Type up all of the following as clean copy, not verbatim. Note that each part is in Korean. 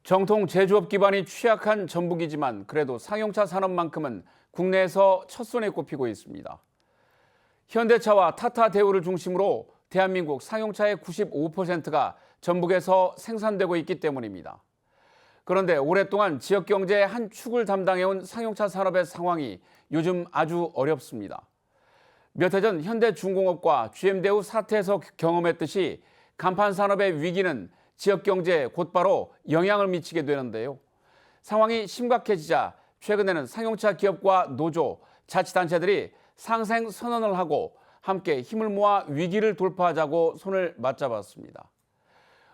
정통 제조업 기반이 취약한 전북이지만 그래도 상용차 산업만큼은 국내에서 첫손에 꼽히고 있습니다. 현대차와 타타 대우를 중심으로 대한민국 상용차의 95%가 전북에서 생산되고 있기 때문입니다. 그런데 오랫동안 지역 경제의 한 축을 담당해온 상용차 산업의 상황이 요즘 아주 어렵습니다. 몇 해 전 현대중공업과 GM대우 사태에서 경험했듯이 간판 산업의 위기는 지역 경제에 곧바로 영향을 미치게 되는데요. 상황이 심각해지자 최근에는 상용차 기업과 노조, 자치단체들이 상생 선언을 하고 함께 힘을 모아 위기를 돌파하자고 손을 맞잡았습니다.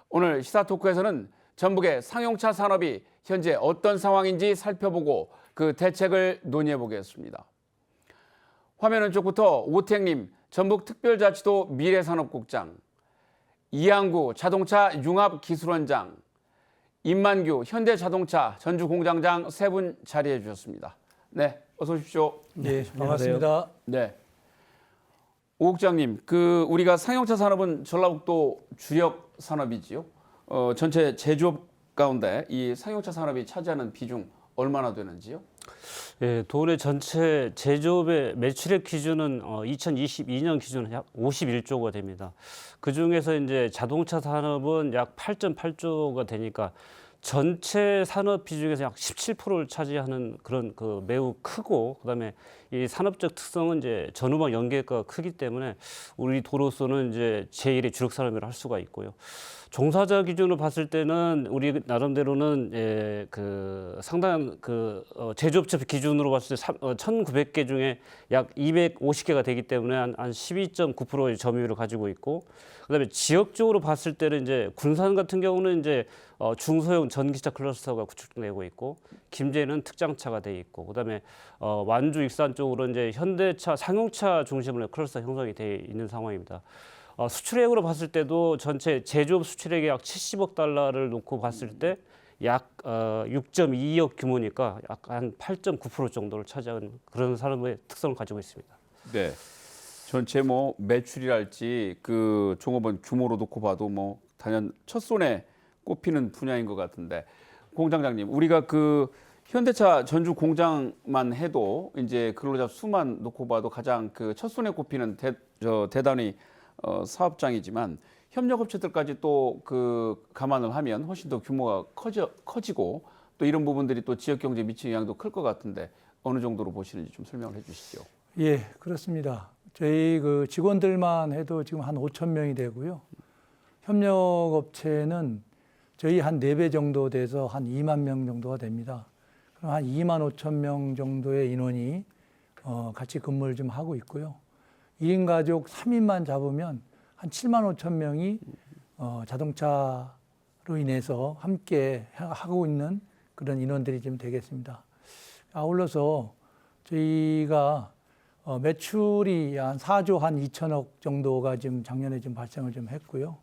오늘 시사토크에서는 전북의 상용차 산업이 현재 어떤 상황인지 살펴보고 그 대책을 논의해 보겠습니다. 화면 왼쪽부터 오택님 전북특별자치도 미래산업국장, 이양구 자동차 융합기술원장, 임만규 현대자동차 전주공장장 세 분 자리해 주셨습니다. 네, 어서 오십시오. 네, 반갑습니다. 네, 오 국장님, 우리가 상용차 산업은 전라북도 주력 산업이지요. 전체 제조업 가운데 이 상용차 산업이 차지하는 비중 얼마나 되는지요? 예, 도내 전체 제조업의 매출액 기준은 2022년 기준은 약 51조가 됩니다. 그 중에서 이제 자동차 산업은 약 8.8조가 되니까 전체 산업 비중에서 약 17%를 차지하는 그런 매우 크고, 그다음에 이 산업적 특성은 이제 전후방 연계가 크기 때문에 우리 도로서는 이제 제1의 주력 산업이라 할 수가 있고요. 종사자 기준으로 봤을 때는 우리 나름대로는 상당한 제조업체 기준으로 봤을 때 1,900개 중에 약 250개가 되기 때문에 한 12.9%의 점유율을 가지고 있고, 그다음에 지역적으로 봤을 때는 이제 군산 같은 경우는 이제 중소형 전기차 클러스터가 구축되고 있고, 김제는 특장차가 돼 있고, 그다음에 완주 익산 쪽으로 이제 현대차 상용차 중심으로 클러스터 형성이 돼 있는 상황입니다. 수출액으로 봤을 때도 전체 제조업 수출액이 약 70억 달러를 놓고 봤을 때 약 6.2억 규모니까 약 한 8.9% 정도를 차지하는 그런 산업의 특성을 가지고 있습니다. 네. 전체 매출이랄지 종업원 규모로 놓고 봐도 단연 첫손에 꼽히는 분야인 것 같은데, 공장장님, 우리가 현대차 전주 공장만 해도 이제 근로자 수만 놓고 봐도 가장 첫손에 꼽히는 대단히 사업장이지만 협력업체들까지 또 감안을 하면 훨씬 더 규모가 커지고 또 이런 부분들이 또 지역 경제에 미치는 영향도 클 것 같은데 어느 정도로 보시는지 좀 설명을 해주시죠. 예, 그렇습니다. 저희 직원들만 해도 지금 한 5천 명이 되고요. 협력업체는 저희 한 4배 정도 돼서 한 2만 명 정도가 됩니다. 그럼 한 2만 5천 명 정도의 인원이 같이 근무를 좀 하고 있고요. 1인 가족 3인만 잡으면 한 7만 5천 명이 자동차로 인해서 함께 하고 있는 그런 인원들이 좀 되겠습니다. 아울러서 저희가 매출이 한 4조 한 2천억 정도가 지금 작년에 좀 발생을 좀 했고요.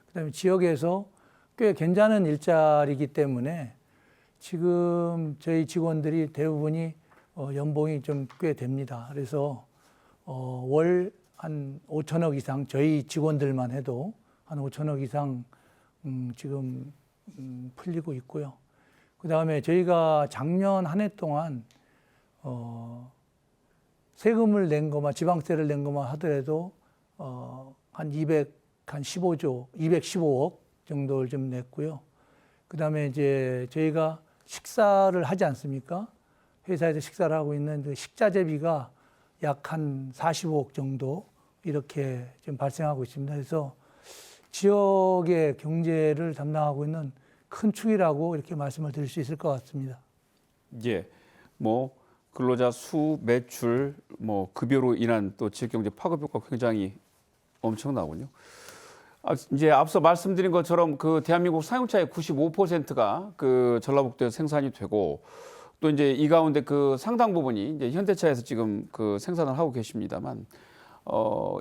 그다음에 지역에서 꽤 괜찮은 일자리이기 때문에 지금 저희 직원들이 대부분이 연봉이 좀 꽤 됩니다. 그래서 월 한 5천억 이상, 저희 직원들만 해도 한 5천억 이상 지금 풀리고 있고요. 그 다음에 저희가 작년 한 해 동안 세금을 낸 것만, 지방세를 낸 것만 하더라도 한 215조, 215억 정도를 좀 냈고요. 그 다음에 이제 저희가 식사를 하지 않습니까? 회사에서 식사를 하고 있는 그 식자재비가 약 한 45억 정도 이렇게 지금 발생하고 있습니다. 그래서 지역의 경제를 담당하고 있는 큰 축이라고 이렇게 말씀을 드릴 수 있을 것 같습니다. 예, 근로자 수, 매출, 급여로 인한 또 지역 경제 파급 효과가 굉장히 엄청나군요. 이제 앞서 말씀드린 것처럼 대한민국 상용차의 95%가 전라북도에서 생산이 되고, 또 이제 이 가운데 상당 부분이 이제 현대차에서 지금 생산을 하고 계십니다만,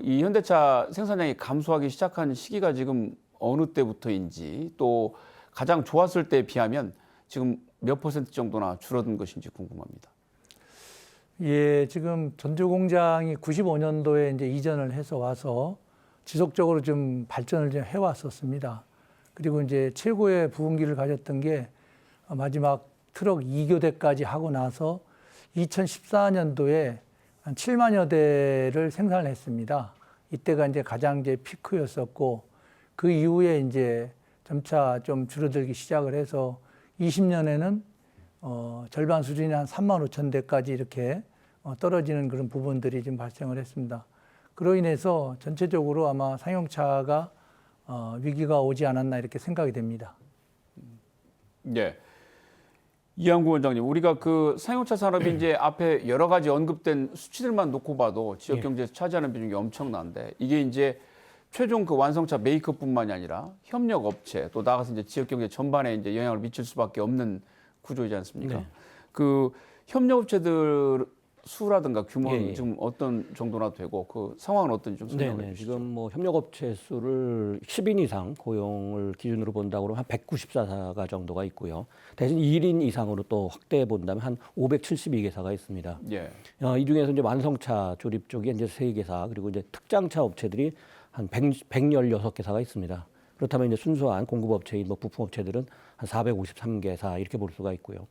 이 현대차 생산량이 감소하기 시작한 시기가 지금 어느 때부터인지, 또 가장 좋았을 때에 비하면 지금 몇 퍼센트 정도나 줄어든 것인지 궁금합니다. 예, 지금 전주 공장이 95년도에 이제 이전을 해서 와서 지속적으로 좀 발전을 좀 해왔었습니다. 그리고 이제 최고의 부흥기를 가졌던 게 마지막 트럭 2교대까지 하고 나서 2014년도에 한 7만여 대를 생산을 했습니다. 이때가 이제 가장 이제 피크였었고, 그 이후에 이제 점차 좀 줄어들기 시작을 해서 20년에는 절반 수준이 한 3만 5천 대까지 이렇게 떨어지는 그런 부분들이 좀 발생을 했습니다. 그로 인해서 전체적으로 아마 상용차가 위기가 오지 않았나 이렇게 생각이 됩니다. 예. 이항구 원장님, 우리가 그 상용차 산업이 이제 앞에 여러 가지 언급된 수치들만 놓고 봐도 지역 경제에서 차지하는 비중이 엄청난데, 이게 이제 최종 그 완성차 메이커뿐만이 아니라 협력 업체 또 나가서 이제 지역 경제 전반에 이제 영향을 미칠 수밖에 없는 구조이지 않습니까? 네. 그 협력 업체들 수라든가 규모는 예, 예. 지금 어떤 정도나 되고 그 상황은 어떤지 좀 설명해 네네. 주시죠. 지금 뭐 협력업체 수를 10인 이상 고용을 기준으로 본다고 그러면 한 194사가 정도가 있고요. 대신 1인 이상으로 또 확대해 본다면 한 572개사가 있습니다. 예. 이 중에서 이제 완성차 조립 쪽이 이제 3개사, 그리고 이제 특장차 업체들이 한 116개사가 있습니다. 그렇다면 이제 순수한 공급업체인 뭐 부품업체들은 한 453개사 이렇게 볼 수가 있고요.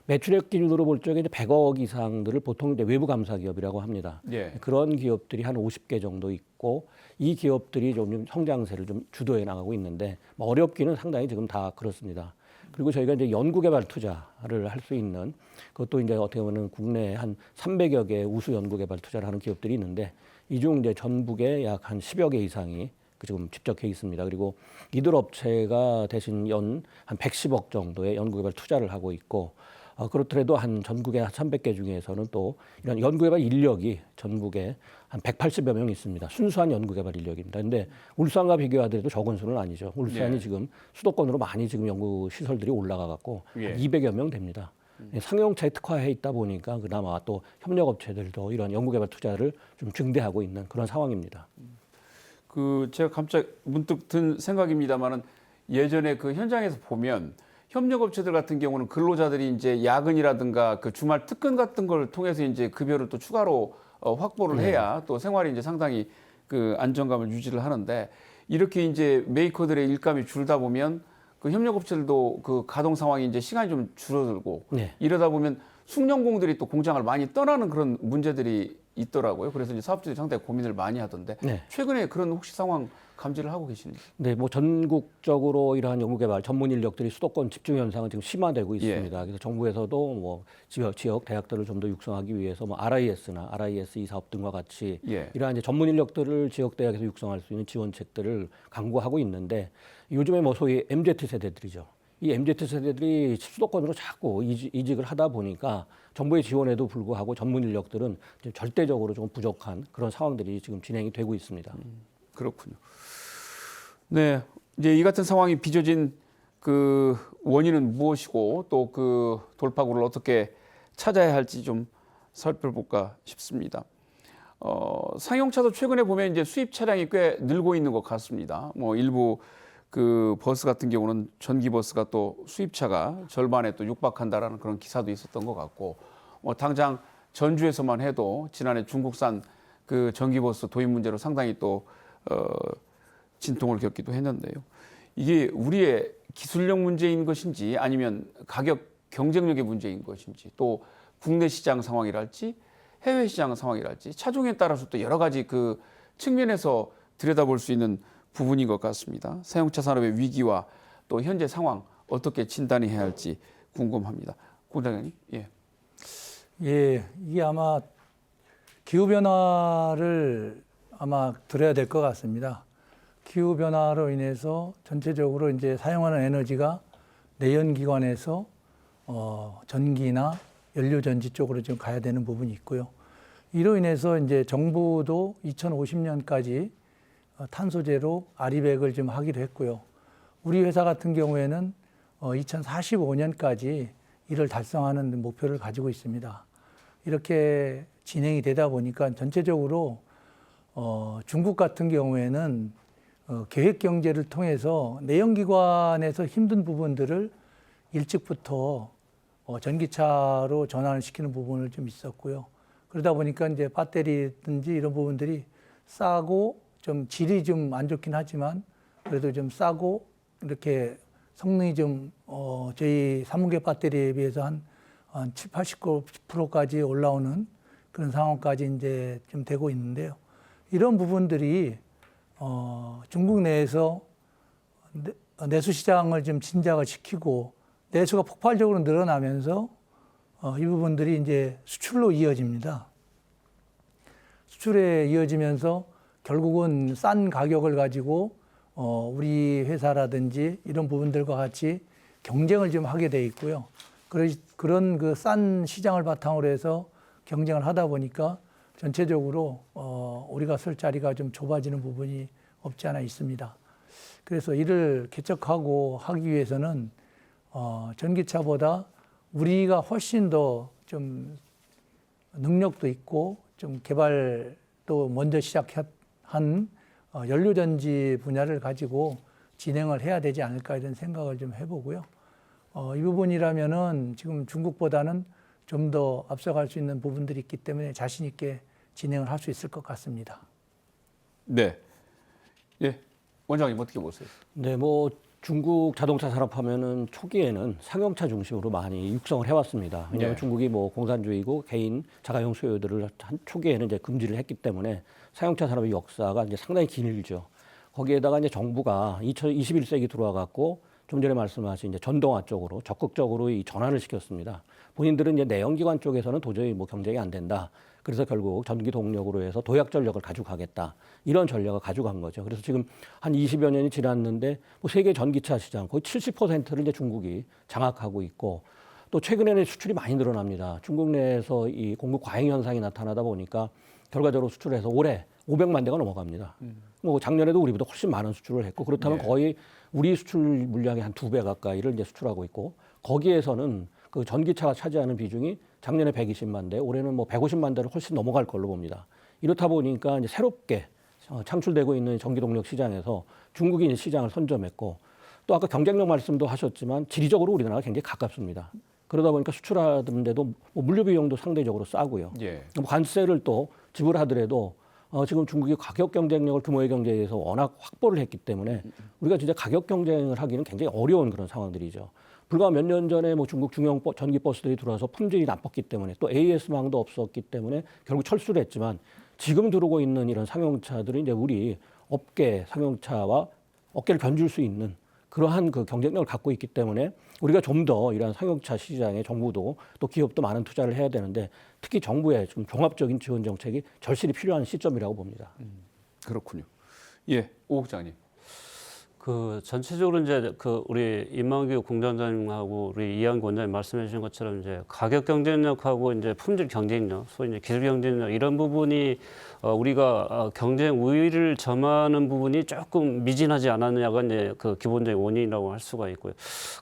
매출액 기준으로 볼 적에 이제 100억 이상들을 보통 이제 외부 감사 기업이라고 합니다. 예. 그런 기업들이 한 50개 정도 있고, 이 기업들이 좀 성장세를 좀 주도해 나가고 있는데, 뭐 어렵기는 상당히 지금 다 그렇습니다. 그리고 저희가 이제 연구개발 투자를 할 수 있는, 그것도 이제 어떻게 보면 국내에 한 300여 개 우수 연구개발 투자를 하는 기업들이 있는데, 이 중 이제 전국에 약 한 10여 개 이상이 지금 집적해 있습니다. 그리고 이들 업체가 대신 연 한 110억 정도의 연구개발 투자를 하고 있고, 그렇더라도 한 전국의 300개 중에서는 또 이런 연구개발 인력이 전국에 한 180여 명 있습니다. 순수한 연구개발 인력입니다. 근데 울산과 비교하더라도 적은 수는 아니죠. 울산이 예. 지금 수도권으로 많이 지금 연구 시설들이 올라가 갖고 예. 한 200여 명 됩니다. 상용차에 특화해 있다 보니까 그나마 또 협력업체들도 이런 연구개발 투자를 좀 증대하고 있는 그런 상황입니다. 그 제가 갑자기 문득 든 생각입니다만은, 예전에 그 현장에서 보면 협력업체들 같은 경우는 근로자들이 이제 야근이라든가 그 주말 특근 같은 걸 통해서 이제 급여를 또 추가로 확보를 해야 또 생활이 이제 상당히 그 안정감을 유지를 하는데, 이렇게 이제 메이커들의 일감이 줄다 보면 그 협력업체들도 그 가동 상황이 이제 시간이 좀 줄어들고, 네. 이러다 보면 숙련공들이 또 공장을 많이 떠나는 그런 문제들이 있더라고요. 그래서 이제 사업주들이 상당히 고민을 많이 하던데, 네. 최근에 그런 혹시 상황 감지를 하고 계십니까? 네, 뭐 전국적으로 이러한 연구개발 전문 인력들이 수도권 집중 현상은 지금 심화되고 있습니다. 그래서 정부에서도 뭐 지역 대학들을 좀 더 육성하기 위해서 뭐 RIS나 RIS 이 사업 등과 같이 예. 이러한 이제 전문 인력들을 지역 대학에서 육성할 수 있는 지원책들을 강구하고 있는데, 요즘에 뭐 소위 MZ 세대들이죠. 이 MZ 세대들이 수도권으로 자꾸 이직을 하다 보니까 정부의 지원에도 불구하고 전문 인력들은 좀 절대적으로 좀 부족한 그런 상황들이 지금 진행이 되고 있습니다. 그렇군요. 네, 이제 이 같은 상황이 빚어진 그 원인은 무엇이고 또 그 돌파구를 어떻게 찾아야 할지 좀 살펴볼까 싶습니다. 상용차도 최근에 보면 이제 수입 차량이 꽤 늘고 있는 것 같습니다. 뭐 일부 그 버스 같은 경우는 전기 버스가 또 수입차가 절반에 또 육박한다라는 그런 기사도 있었던 것 같고, 뭐 당장 전주에서만 해도 지난해 중국산 그 전기 버스 도입 문제로 상당히 또 진통을 겪기도 했는데요. 이게 우리의 기술력 문제인 것인지 아니면 가격 경쟁력의 문제인 것인지, 또 국내 시장 상황이랄지 해외 시장 상황이랄지 차종에 따라서 또 여러 가지 그 측면에서 들여다볼 수 있는 부분인 것 같습니다. 사용차 산업의 위기와 또 현재 상황 어떻게 진단해야 할지 궁금합니다. 공장장님, 예. 예, 이게 아마 기후 변화를 아마 들어야 될 것 같습니다. 기후 변화로 인해서 전체적으로 이제 사용하는 에너지가 내연기관에서 전기나 연료전지 쪽으로 좀 가야 되는 부분이 있고요. 이로 인해서 이제 정부도 2050년까지 탄소제로 아리백을 좀 하기로 했고요. 우리 회사 같은 경우에는 2045년까지 이를 달성하는 목표를 가지고 있습니다. 이렇게 진행이 되다 보니까 전체적으로 중국 같은 경우에는 계획 경제를 통해서 내연기관에서 힘든 부분들을 일찍부터 전기차로 전환을 시키는 부분을 좀 있었고요. 그러다 보니까 이제 배터리든지 이런 부분들이 싸고 좀 질이 좀 안 좋긴 하지만 그래도 좀 싸고 이렇게 성능이 좀 저희 3분계 배터리에 비해서 한 7, 80%까지 올라오는 그런 상황까지 이제 좀 되고 있는데요. 이런 부분들이 중국 내에서 내수 시장을 좀 진작을 시키고 내수가 폭발적으로 늘어나면서 이 부분들이 이제 수출로 이어집니다. 수출에 이어지면서 결국은 싼 가격을 가지고 우리 회사라든지 이런 부분들과 같이 경쟁을 좀 하게 돼 있고요. 그런 그 싼 시장을 바탕으로 해서 경쟁을 하다 보니까 전체적으로 우리가 설 자리가 좀 좁아지는 부분이 없지 않아 있습니다. 그래서 이를 개척하고 하기 위해서는 전기차보다 우리가 훨씬 더 좀 능력도 있고 좀 개발도 먼저 시작한 연료전지 분야를 가지고 진행을 해야 되지 않을까 이런 생각을 좀 해보고요. 이 부분이라면은 지금 중국보다는 좀 더 앞서갈 수 있는 부분들이 있기 때문에 자신 있게 진행을 할 수 있을 것 같습니다. 네. 예. 원장님 어떻게 보세요? 네, 뭐 중국 자동차 산업하면은 초기에는 상용차 중심으로 많이 육성을 해왔습니다. 왜냐하면 네. 중국이 뭐 공산주의고 개인 자가용 소유들을 한 초기에는 이제 금지를 했기 때문에 상용차 산업의 역사가 이제 상당히 길죠. 거기에다가 이제 정부가 21세기 들어와 갖고 좀 전에 말씀하신 이제 전동화 쪽으로 적극적으로 이 전환을 시켰습니다. 본인들은 이제 내연기관 쪽에서는 도저히 뭐 경쟁이 안 된다. 그래서 결국 전기 동력으로 해서 도약 전력을 가져가겠다. 이런 전략을 가져간 거죠. 그래서 지금 한 20여 년이 지났는데 뭐 세계 전기차 시장 거의 70%를 이제 중국이 장악하고 있고 또 최근에는 수출이 많이 늘어납니다. 중국 내에서 이 공급 과잉 현상이 나타나다 보니까 결과적으로 수출해서 올해 500만 대가 넘어갑니다. 뭐 작년에도 우리보다 훨씬 많은 수출을 했고 그렇다면 네. 거의 우리 수출 물량의 한 2배 가까이를 이제 수출하고 있고 거기에서는 그 전기차가 차지하는 비중이 작년에 120만 대, 올해는 뭐 150만 대를 훨씬 넘어갈 걸로 봅니다. 이렇다 보니까 이제 새롭게 창출되고 있는 전기동력 시장에서 중국이 이제 시장을 선점했고 또 아까 경쟁력 말씀도 하셨지만 지리적으로 우리나라가 굉장히 가깝습니다. 그러다 보니까 수출하는데도 뭐 물류 비용도 상대적으로 싸고요. 예. 관세를 또 지불하더라도 지금 중국이 가격 경쟁력을 규모의 경제에서 워낙 확보를 했기 때문에 우리가 진짜 가격 경쟁을 하기는 굉장히 어려운 그런 상황들이죠. 불과 몇 년 전에 뭐 중국 중형 전기 버스들이 들어와서 품질이 나빴기 때문에 또 AS망도 없었기 때문에 결국 철수를 했지만 지금 들어오고 있는 이런 상용차들은 이제 우리 업계 상용차와 어깨를 견줄 수 있는 그러한 그 경쟁력을 갖고 있기 때문에 우리가 좀 더 이러한 상용차 시장에 정부도 또 기업도 많은 투자를 해야 되는데 특히 정부의 좀 종합적인 지원 정책이 절실히 필요한 시점이라고 봅니다. 그렇군요. 예. 오 국장님. 그 전체적으로 이제 그 우리 임만규 공장장님하고 우리 이한구 원장님 말씀해 주신 것처럼 이제 가격 경쟁력하고 이제 품질 경쟁력, 소위 이제 기술 경쟁력 이런 부분이 우리가 경쟁 우위를 점하는 부분이 조금 미진하지 않았느냐가 이제 그 기본적인 원인이라고 할 수가 있고요.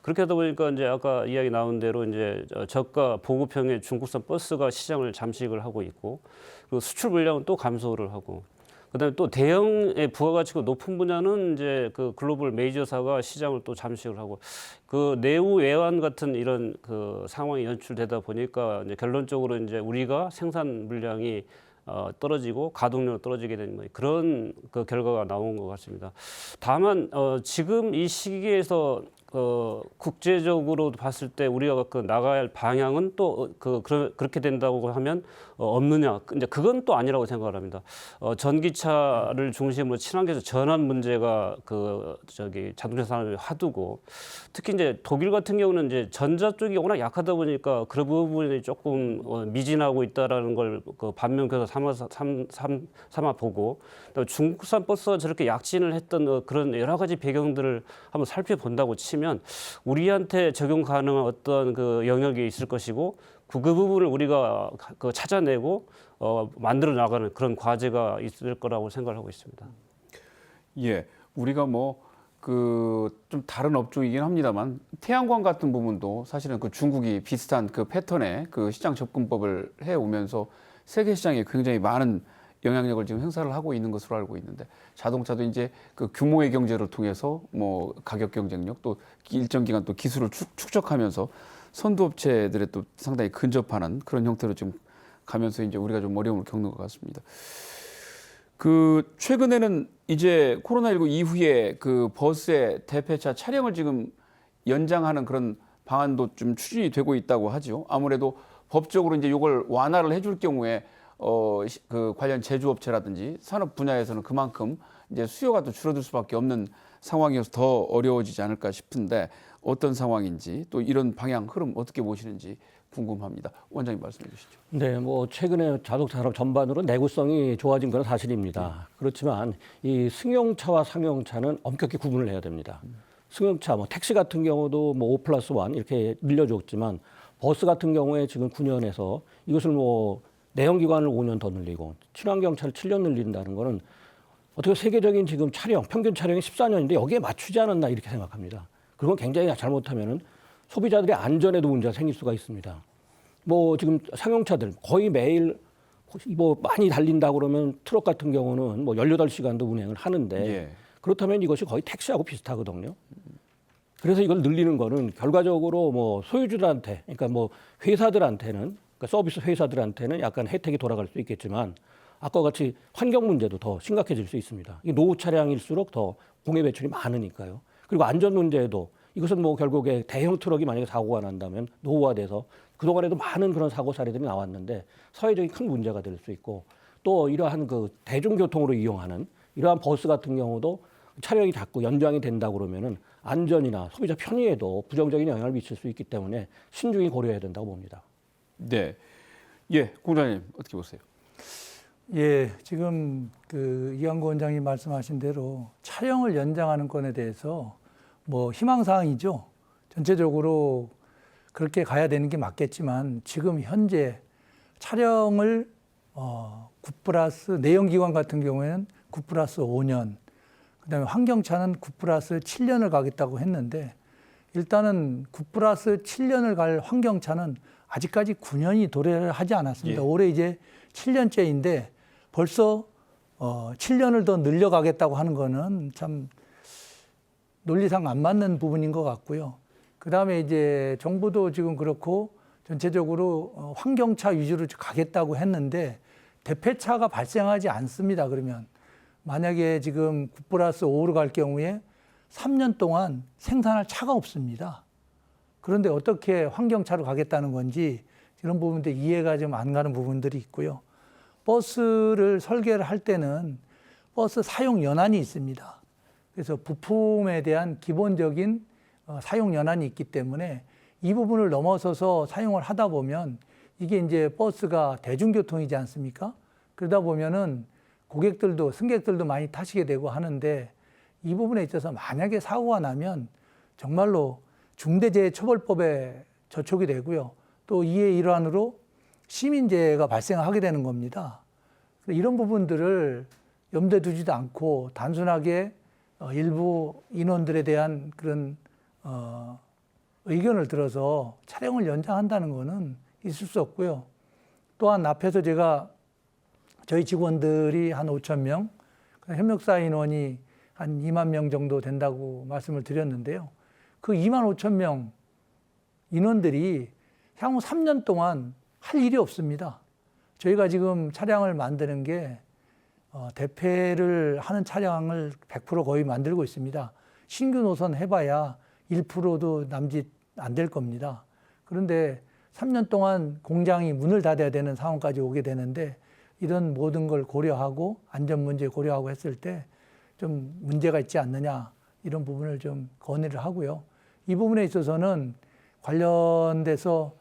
그렇게 하다 보니까 이제 아까 이야기 나온 대로 이제 저가 보급형의 중국산 버스가 시장을 잠식을 하고 있고 그리고 수출 물량은 또 감소를 하고. 그다음에 또 대형의 부가가치가 높은 분야는 이제 그 글로벌 메이저사가 시장을 또 잠식을 하고 그 내후 외환 같은 이런 그 상황이 연출되다 보니까 이제 결론적으로 이제 우리가 생산 물량이 떨어지고 가동률이 떨어지게 되는 뭐 그런 그 결과가 나온 것 같습니다. 다만 지금 이 시기에서 국제적으로 봤을 때 우리가 그 나가야 할 방향은 또 그렇게 된다고 하면 없느냐? 이제 그건 또 아니라고 생각을 합니다. 전기차를 중심으로 친환경에서 전환 문제가 자동차 산업의 화두고 특히 이제 독일 같은 경우는 이제 전자 쪽이 워낙 약하다 보니까 그런 부분이 조금 미진하고 있다라는 걸 그 반면교사 삼아 보고 중국산 버스가 저렇게 약진을 했던 그런 여러 가지 배경들을 한번 살펴본다고 치면 우리한테 적용 가능한 어떤 그 영역이 있을 것이고 그 부분을 우리가 찾아내고 만들어 나가는 그런 과제가 있을 거라고 생각을 하고 있습니다. 예. 우리가 뭐 좀 다른 업종이긴 합니다만 태양광 같은 부분도 사실은 그 중국이 비슷한 그 패턴의 그 시장 접근법을 해 오면서 세계 시장에 굉장히 많은 영향력을 지금 행사를 하고 있는 것으로 알고 있는데 자동차도 이제 그 규모의 경제를 통해서 뭐 가격 경쟁력 또 일정 기간 또 기술을 축적하면서 선두업체들에 또 상당히 근접하는 그런 형태로 지금 가면서 이제 우리가 좀 어려움을 겪는 것 같습니다. 그 최근에는 이제 코로나19 이후에 그 버스의 대폐차 차량을 지금 연장하는 그런 방안도 좀 추진이 되고 있다고 하죠. 아무래도 법적으로 이제 이걸 완화를 해줄 경우에 그 관련 제조업체라든지 산업 분야에서는 그만큼 이제 수요가 또 줄어들 수밖에 없는 상황이어서 더 어려워지지 않을까 싶은데 어떤 상황인지 또 이런 방향 흐름 어떻게 보시는지 궁금합니다. 원장님 말씀해 주시죠. 네, 뭐 최근에 자동차 산업 전반으로 내구성이 좋아진 건 사실입니다. 그렇지만 이 승용차와 상용차는 엄격히 구분을 해야 됩니다. 승용차, 뭐 택시 같은 경우도 뭐 5+1 이렇게 늘려줬지만 버스 같은 경우에 지금 9년에서 이것을 뭐 내연기관을 5년 더 늘리고 친환경차를 7년 늘린다는 거는 어떻게 세계적인 지금 차량, 평균 차량이 14년인데 여기에 맞추지 않았나 이렇게 생각합니다. 그건 굉장히 잘못하면은 소비자들의 안전에도 문제가 생길 수가 있습니다. 뭐 지금 상용차들 거의 매일 뭐 많이 달린다 그러면 트럭 같은 경우는 뭐 18시간도 운행을 하는데 예. 그렇다면 이것이 거의 택시하고 비슷하거든요. 그래서 이걸 늘리는 거는 결과적으로 뭐 소유주들한테, 그러니까 뭐 회사들한테는, 그러니까 서비스 회사들한테는 약간 혜택이 돌아갈 수 있겠지만 아까 같이 환경 문제도 더 심각해질 수 있습니다. 이 노후 차량일수록 더 공해 배출이 많으니까요. 그리고 안전 문제도 이것은 뭐 결국에 대형 트럭이 만약에 사고가 난다면 노후화돼서 그동안에도 많은 그런 사고 사례들이 나왔는데 사회적인 큰 문제가 될 수 있고 또 이러한 그 대중교통으로 이용하는 이러한 버스 같은 경우도 차량이 자꾸 연장이 된다 그러면은 안전이나 소비자 편의에도 부정적인 영향을 미칠 수 있기 때문에 신중히 고려해야 된다고 봅니다. 네. 예, 공장님 어떻게 보세요? 예, 지금 그 이한구 원장님 말씀하신 대로 차량을 연장하는 건에 대해서 뭐 희망사항이죠. 전체적으로 그렇게 가야 되는 게 맞겠지만 지금 현재 차량을 9+ 내연기관 같은 경우에는 9+5년, 그다음에 환경차는 9+7년을 가겠다고 했는데 일단은 9+7년을 갈 환경차는 아직까지 9년이 도래를 하지 않았습니다. 예. 올해 이제 7년째인데 벌써 7년을 더 늘려가겠다고 하는 거는 참 논리상 안 맞는 부분인 것 같고요. 그다음에 이제 정부도 지금 그렇고 전체적으로 환경차 위주로 가겠다고 했는데 대폐차가 발생하지 않습니다. 그러면 만약에 지금 9+5로 갈 경우에 3년 동안 생산할 차가 없습니다. 그런데 어떻게 환경차로 가겠다는 건지 이런 부분들 이해가 좀 안 가는 부분들이 있고요. 버스를 설계를 할 때는 버스 사용 연한이 있습니다. 그래서 부품에 대한 기본적인 사용 연한이 있기 때문에 이 부분을 넘어서서 사용을 하다 보면 이게 이제 버스가 대중교통이지 않습니까? 그러다 보면은 고객들도 승객들도 많이 타시게 되고 하는데 이 부분에 있어서 만약에 사고가 나면 정말로 중대재해처벌법에 저촉이 되고요. 또 이의 일환으로 시민재해가 발생하게 되는 겁니다. 이런 부분들을 염두에 두지도 않고 단순하게 일부 인원들에 대한 그런 의견을 들어서 차량을 연장한다는 것은 있을 수 없고요. 또한 앞에서 제가 저희 직원들이 한 5,000명, 협력사 인원이 한 2만 명 정도 된다고 말씀을 드렸는데요. 그 2만 5천 명 인원들이 향후 3년 동안 할 일이 없습니다. 저희가 지금 차량을 만드는 게 대폐를 하는 차량을 100% 거의 만들고 있습니다. 신규 노선 해봐야 1%도 남짓 안 될 겁니다. 그런데 3년 동안 공장이 문을 닫아야 되는 상황까지 오게 되는데 이런 모든 걸 고려하고 안전 문제 고려하고 했을 때 좀 문제가 있지 않느냐 이런 부분을 좀 건의를 하고요. 이 부분에 있어서는 관련돼서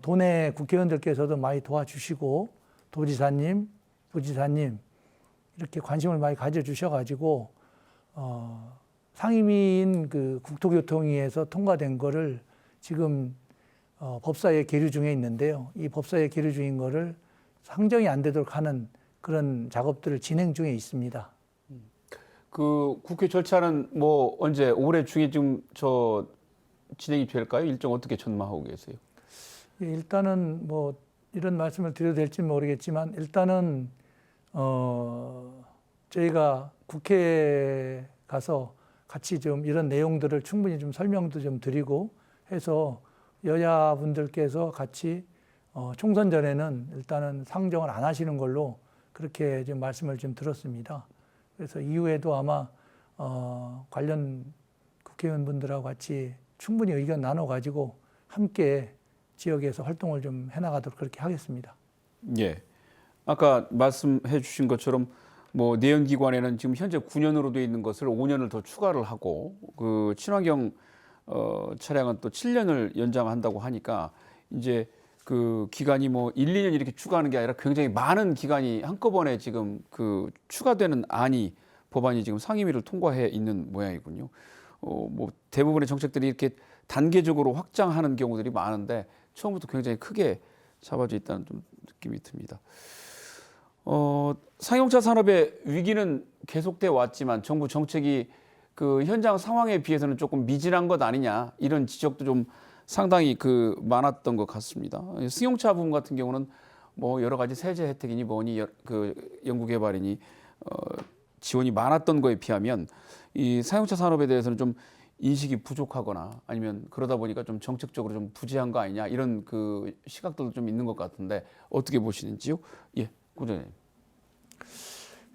도내 국회의원들께서도 많이 도와주시고 도지사님, 부지사님 이렇게 관심을 많이 가져주셔가지고 상임위인 그 국토교통위에서 통과된 거를 지금 법사위에 계류 중에 있는데요. 이 법사위에 계류 중인 거를 상정이 안 되도록 하는 그런 작업들을 진행 중에 있습니다. 그 국회 절차는 뭐 언제 올해 중에 좀 진행이 될까요? 일정 어떻게 전망하고 계세요? 예, 일단은 뭐 이런 말씀을 드려도 될지 모르겠지만 일단은 저희가 국회에 가서 같이 좀 이런 내용들을 충분히 좀 설명도 좀 드리고 해서 여야분들께서 같이 총선 전에는 일단은 상정을 안 하시는 걸로 그렇게 좀 말씀을 좀 들었습니다. 그래서 이후에도 아마 관련 국회의원분들하고 같이 충분히 의견 나눠가지고 함께 지역에서 활동을 좀 해나가도록 그렇게 하겠습니다. 예. 아까 말씀해 주신 것처럼 뭐 내연기관에는 지금 현재 9년으로 되어 있는 것을 5년을 더 추가를 하고 그 친환경 차량은 또 7년을 연장한다고 하니까 이제 그 기간이 뭐 1, 2년 이렇게 추가하는 게 아니라 굉장히 많은 기간이 한꺼번에 지금 그 추가되는 법안이 지금 상임위를 통과해 있는 모양이군요. 뭐 대부분의 정책들이 이렇게 단계적으로 확장하는 경우들이 많은데 처음부터 굉장히 크게 잡아져 있다는 좀 느낌이 듭니다. 상용차 산업의 위기는 계속돼 왔지만 정부 정책이 그 현장 상황에 비해서는 조금 미진한 것 아니냐 이런 지적도 좀 상당히 많았던 것 같습니다. 승용차 부분 같은 경우는 뭐 여러 가지 세제 혜택이니 뭐니 그 연구개발이니 지원이 많았던 거에 비하면 이 상용차 산업에 대해서는 좀 인식이 부족하거나 아니면 그러다 보니까 좀 정책적으로 좀 부재한 거 아니냐 이런 그 시각들도 좀 있는 것 같은데 어떻게 보시는지요? 예, 국장님.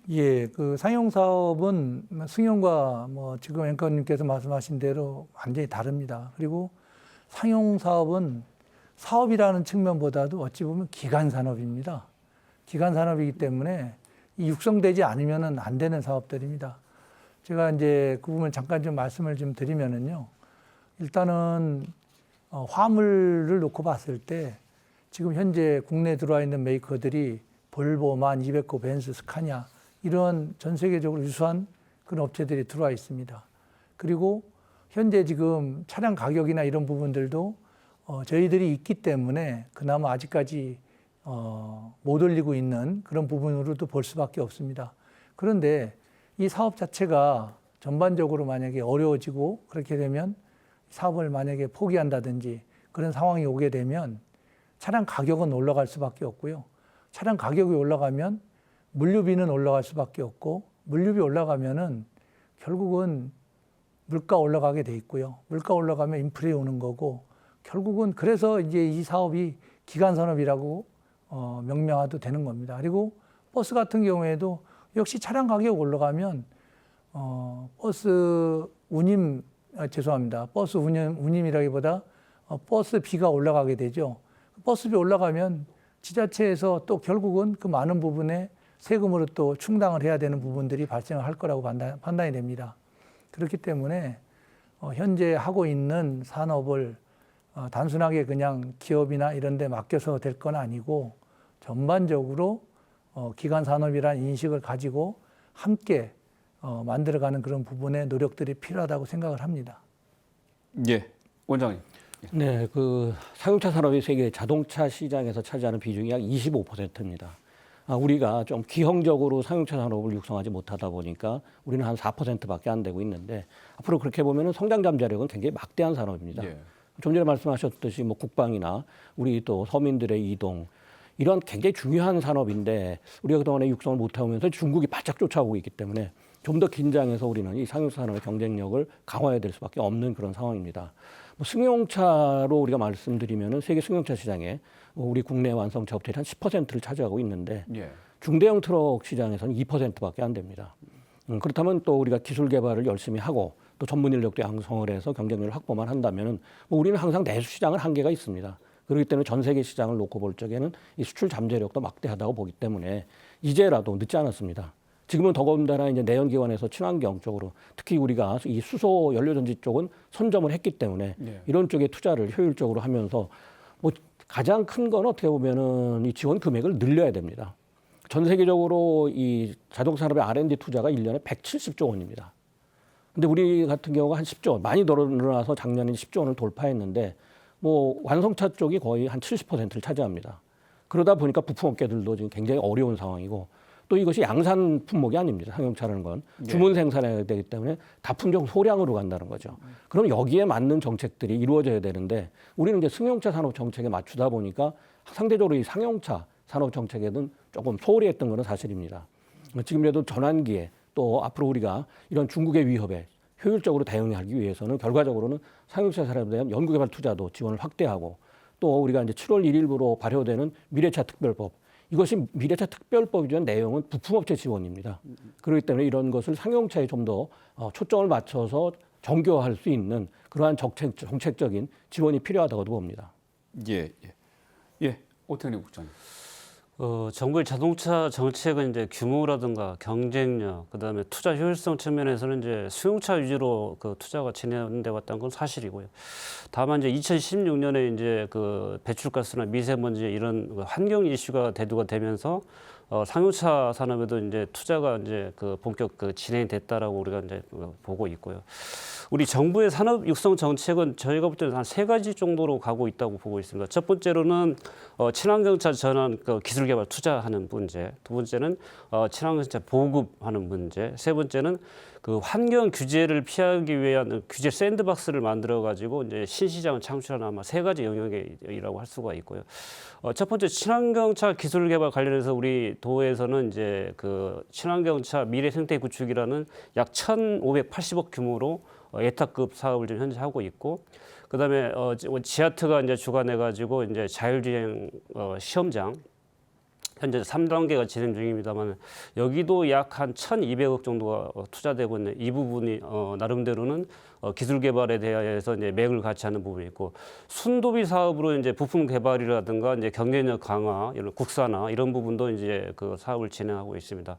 예, 그 상용 사업은 승용과 뭐 지금 앵커님께서 말씀하신 대로 완전히 다릅니다. 그리고 상용 사업은 사업이라는 측면보다도 어찌 보면 기간 산업입니다. 기간 산업이기 때문에 이 육성되지 않으면은 안 되는 사업들입니다. 제가 이제 그 부분 잠깐 좀 말씀을 좀 드리면은요. 일단은 화물을 놓고 봤을 때 지금 현재 국내에 들어와 있는 메이커들이 볼보, 만, 이베코, 벤츠, 스카냐 이런 전 세계적으로 유수한 그런 업체들이 들어와 있습니다. 그리고 현재 지금 차량 가격이나 이런 부분들도 저희들이 있기 때문에 그나마 아직까지 못 올리고 있는 그런 부분으로도 볼 수밖에 없습니다. 그런데 이 사업 자체가 전반적으로 만약에 어려워지고 그렇게 되면 사업을 만약에 포기한다든지 그런 상황이 오게 되면 차량 가격은 올라갈 수밖에 없고요. 차량 가격이 올라가면 물류비는 올라갈 수밖에 없고 물류비 올라가면은 결국은 물가 올라가게 돼 있고요. 물가 올라가면 인플레 오는 거고 결국은 그래서 이제 이 사업이 기간 산업이라고 명명화도 되는 겁니다. 그리고 버스 같은 경우에도 역시 차량 가격 올라가면 버스 운임이라기보다 버스비가 올라가게 되죠. 버스비 올라가면 지자체에서 또 결국은 그 많은 부분에 세금으로 또 충당을 해야 되는 부분들이 발생할 거라고 판단이 됩니다. 그렇기 때문에 현재 하고 있는 산업을 단순하게 그냥 기업이나 이런 데 맡겨서 될 건 아니고 전반적으로 기간 산업이라는 인식을 가지고 함께 만들어가는 그런 부분의 노력들이 필요하다고 생각을 합니다. 예, 원장님. 네, 그 상용차 산업이 세계 자동차 시장에서 차지하는 비중이 약 25%입니다. 우리가 좀 기형적으로 상용차 산업을 육성하지 못하다 보니까 우리는 한 4%밖에 안 되고 있는데 앞으로 그렇게 보면은 성장 잠재력은 굉장히 막대한 산업입니다. 예. 좀 전에 말씀하셨듯이 뭐 국방이나 우리 또 서민들의 이동 이런 굉장히 중요한 산업인데 우리가 그동안에 육성을 못하면서 중국이 바짝 쫓아오고 있기 때문에 좀 더 긴장해서 우리는 이 상용차 산업의 경쟁력을 강화해야 될 수밖에 없는 그런 상황입니다. 뭐 승용차로 우리가 말씀드리면은 세계 승용차 시장에 우리 국내 완성차 업체들이 한 10%를 차지하고 있는데 예. 중대형 트럭 시장에서는 2%밖에 안 됩니다. 그렇다면 또 우리가 기술 개발을 열심히 하고 또 전문 인력도 양성을 해서 경쟁력을 확보만 한다면은 뭐 우리는 항상 내수 시장은 한계가 있습니다. 그렇기 때문에 전 세계 시장을 놓고 볼 적에는 이 수출 잠재력도 막대하다고 보기 때문에 이제라도 늦지 않았습니다. 지금은 더군다나 이제 내연기관에서 친환경 쪽으로 특히 우리가 이 수소 연료전지 쪽은 선점을 했기 때문에 네. 이런 쪽에 투자를 효율적으로 하면서 뭐 가장 큰 건 어떻게 보면은 이 지원 금액을 늘려야 됩니다. 전 세계적으로 이 자동차 산업의 R&D 투자가 1년에 170조 원입니다. 근데 우리 같은 경우가 한 10조 원, 많이 늘어나서 작년에 10조 원을 돌파했는데 뭐 완성차 쪽이 거의 한 70%를 차지합니다. 그러다 보니까 부품업계들도 지금 굉장히 어려운 상황이고 또 이것이 양산 품목이 아닙니다. 상용차라는 건 주문 생산해야 되기 때문에 다품종 소량으로 간다는 거죠. 그럼 여기에 맞는 정책들이 이루어져야 되는데 우리는 이제 승용차 산업 정책에 맞추다 보니까 상대적으로 이 상용차 산업 정책에는 조금 소홀히 했던 것은 사실입니다. 지금이라도 전환기에 또 앞으로 우리가 이런 중국의 위협에 효율적으로 대응하기 위해서는 결과적으로는 상용차 산업에 대한 연구개발 투자도 지원을 확대하고 또 우리가 이제 7월 1일부로 발효되는 미래차 특별법 이것이 미래차 특별법이란 내용은 부품업체 지원입니다. 그렇기 때문에 이런 것을 상용차에 좀 더 초점을 맞춰서 정교화할 수 있는 그러한 정책적인 지원이 필요하다고도 봅니다. 예, 예. 예, 오태근의 국장님. 정부의 자동차 정책은 이제 규모라든가 경쟁력, 그다음에 투자 효율성 측면에서는 이제 수용차 위주로 그 투자가 진행돼 왔다는 건 사실이고요. 다만 이제 2016년에 이제 그 배출가스나 미세먼지 이런 그 환경 이슈가 대두가 되면서 상용차 산업에도 이제 투자가 이제 그 본격 그 진행이 됐다라고 우리가 이제 보고 있고요. 우리 정부의 산업 육성 정책은 저희가 볼 때는 한 3가지 정도로 가고 있다고 보고 있습니다. 첫 번째로는 친환경차 전환 그 기술 개발 투자하는 문제, 두 번째는 친환경차 보급하는 문제, 세 번째는 그 환경 규제를 피하기 위한 규제 샌드박스를 만들어 가지고 이제 신시장을 창출하는 아마 3가지 영역이라고 할 수가 있고요. 첫 번째 친환경차 기술 개발 관련해서 우리 도에서는 이제 그 친환경차 미래 생태 구축이라는 약 1,580억 규모로 예탁급 사업을 지금 현재 하고 있고, 그다음에 지하트가 이제 주관해 가지고 이제 자율주행 시험장 현재 3단계가 진행 중입니다만 여기도 약 한 1,200억 정도가 투자되고 있는 이 부분이 나름대로는 기술 개발에 대해서 이제 맥을 같이 하는 부분이 있고, 순도비 사업으로 이제 부품 개발이라든가 이제 경쟁력 강화, 이런 국산화 이런 부분도 이제 그 사업을 진행하고 있습니다.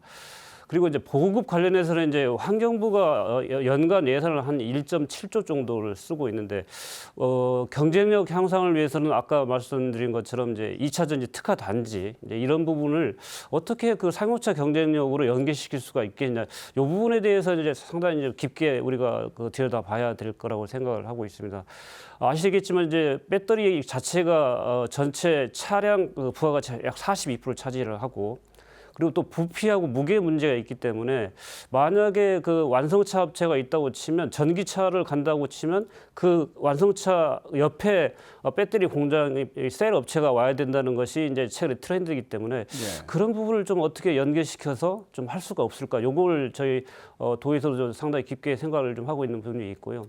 그리고 이제 보급 관련해서는 이제 환경부가 연간 예산을 한 1.7조 정도를 쓰고 있는데 경쟁력 향상을 위해서는 아까 말씀드린 것처럼 이제 2차 전지 특화 단지 이제 이런 부분을 어떻게 그 상용차 경쟁력으로 연계시킬 수가 있겠냐, 이 부분에 대해서 이제 상당히 이제 깊게 우리가 그 들여다봐야 될 거라고 생각을 하고 있습니다. 아시겠지만 이제 배터리 자체가 전체 차량 부하가치 약 42% 차지를 하고, 그리고 또 부피하고 무게 문제가 있기 때문에 만약에 그 완성차 업체가 있다고 치면, 전기차를 간다고 치면 그 완성차 옆에 배터리 공장이 셀 업체가 와야 된다는 것이 이제 최근의 트렌드이기 때문에 그런 부분을 좀 어떻게 연계시켜서 좀 할 수가 없을까? 요걸 저희 도에서도 좀 상당히 깊게 생각을 좀 하고 있는 부분이 있고요.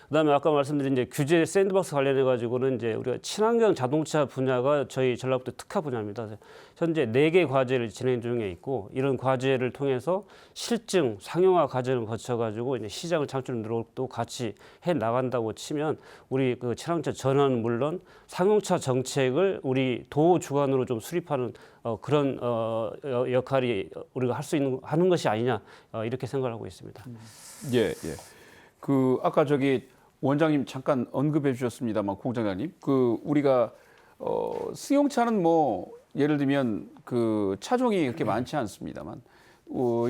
그다음에 아까 말씀드린 이제 규제 샌드박스 관련해 가지고는 이제 우리가 친환경 자동차 분야가 저희 전라북도 특화 분야입니다. 현재 4개 과제를 진행 중에 있고, 이런 과제를 통해서 실증 상용화 과정을 거쳐 가지고 이제 시장을 창출 노력도 같이 해 나간다고 치면 우리 그 친환경차 전환은 물론 상용차 정책을 우리 도 주관으로 좀 수립하는 그런 역할이 우리가 할 수 있는 하는 것이 아니냐, 이렇게 생각을 하고 있습니다. 예, 예. 그 아까 저기 원장님 잠깐 언급해 주셨습니다만, 공장장님, 그 우리가 승용차는 뭐 예를 들면 그 차종이 그렇게 많지 않습니다만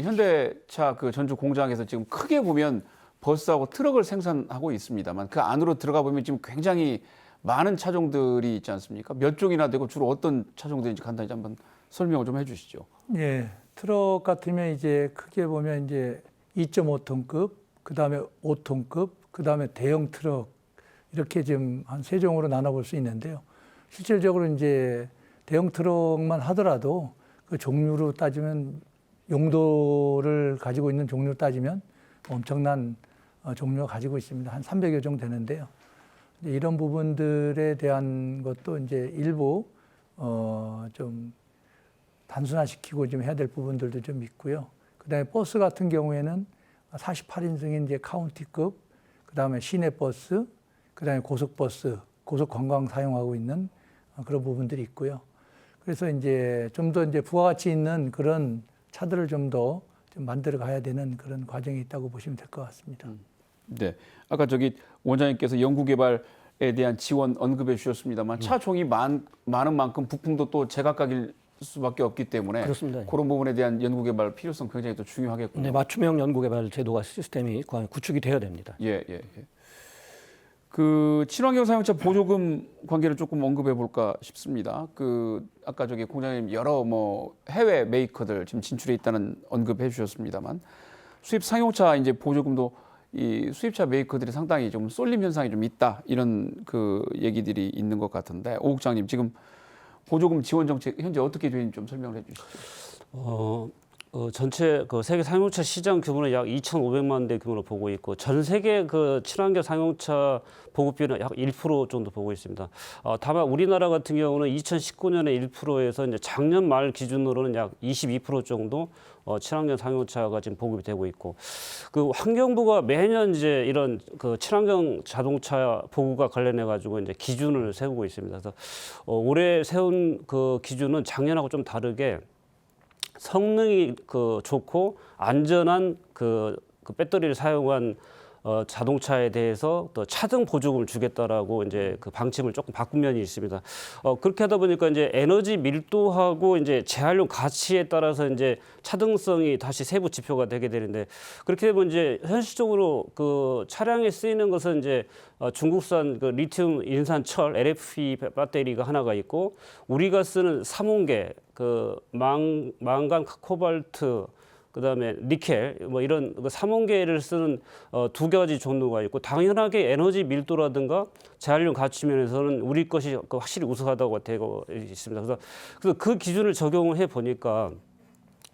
현대차 그 전주 공장에서 지금 크게 보면 버스하고 트럭을 생산하고 있습니다만, 그 안으로 들어가 보면 지금 굉장히 많은 차종들이 있지 않습니까? 몇 종이나 되고 주로 어떤 차종들인지 간단히 한번 설명을 좀 해주시죠. 예, 트럭 같으면 이제 크게 보면 이제 2.5톤급, 그 다음에 5톤급, 그 다음에 대형 트럭, 이렇게 지금 한 3종으로 나눠볼 수 있는데요. 실질적으로 이제 대형 트럭만 하더라도 그 종류로 따지면, 용도를 가지고 있는 종류로 따지면 엄청난 종류가 가지고 있습니다. 한 300여 종 되는데요. 이런 부분들에 대한 것도 이제 일부 좀 단순화시키고 좀 해야 될 부분들도 좀 있고요. 그다음에 버스 같은 경우에는 48인승인 이제 카운티급, 그다음에 시내버스, 그다음에 고속버스, 고속관광 사용하고 있는 그런 부분들이 있고요. 그래서 이제 좀 더 이제 부가가치 있는 그런 차들을 좀 더 좀 만들어 가야 되는 그런 과정이 있다고 보시면 될 것 같습니다. 네, 아까 저기 원장님께서 연구개발에 대한 지원 언급해 주셨습니다만, 차 종이 많은 만큼 부품도 또 제각각일 수밖에 없기 때문에 그렇습니다. 그런 부분에 대한 연구개발 필요성 굉장히 또 중요하겠군요. 네, 맞춤형 연구개발 제도가 시스템이 구축이 되어야 됩니다. 예, 예, 예. 그 친환경 사용차 보조금 관계를 조금 언급해 볼까 싶습니다. 그 아까 저기 공장님 여러 뭐 해외 메이커들 지금 진출해 있다는 언급해 주셨습니다만, 수입 상용차 이제 보조금도 이 수입차 메이커들이 상당히 좀 쏠림 현상이 좀 있다, 이런 그 얘기들이 있는 것 같은데, 오 국장님 지금 보조금 지원 정책 현재 어떻게 되는지 좀 설명을 해 주시죠. 전체 그 세계 상용차 시장 규모는 약 2,500만 대 규모로 보고 있고 전 세계 그 친환경 상용차 보급비는 약 1% 정도 보고 있습니다. 다만 우리나라 같은 경우는 2019년에 1%에서 이제 작년 말 기준으로는 약 22% 정도 친환경 상용차가 지금 보급이 되고 있고 그 환경부가 매년 이제 이런 그 친환경 자동차 보급과 관련해 가지고 이제 기준을 세우고 있습니다. 그래서 올해 세운 그 기준은 작년하고 좀 다르게 성능이 그 좋고 안전한 그 배터리를 사용한 자동차에 대해서 또 차등 보조금을 주겠다라고 이제 그 방침을 조금 바꾼 면이 있습니다. 그렇게 하다 보니까 이제 에너지 밀도하고 이제 재활용 가치에 따라서 이제 차등성이 다시 세부 지표가 되게 되는데 그렇게 되면 이제 현실적으로 그 차량에 쓰이는 것은 이제 중국산 그 리튬 인산철 LFP 배터리가 하나가 있고 우리가 쓰는 삼원계 그 망간 코발트 그다음에 니켈 뭐 이런 그 삼원계를 쓰는 두 가지 종류가 있고 당연하게 에너지 밀도라든가 재활용 가치 면에서는 우리 것이 확실히 우수하다고 되고 있습니다. 그래서 그 기준을 적용을 해 보니까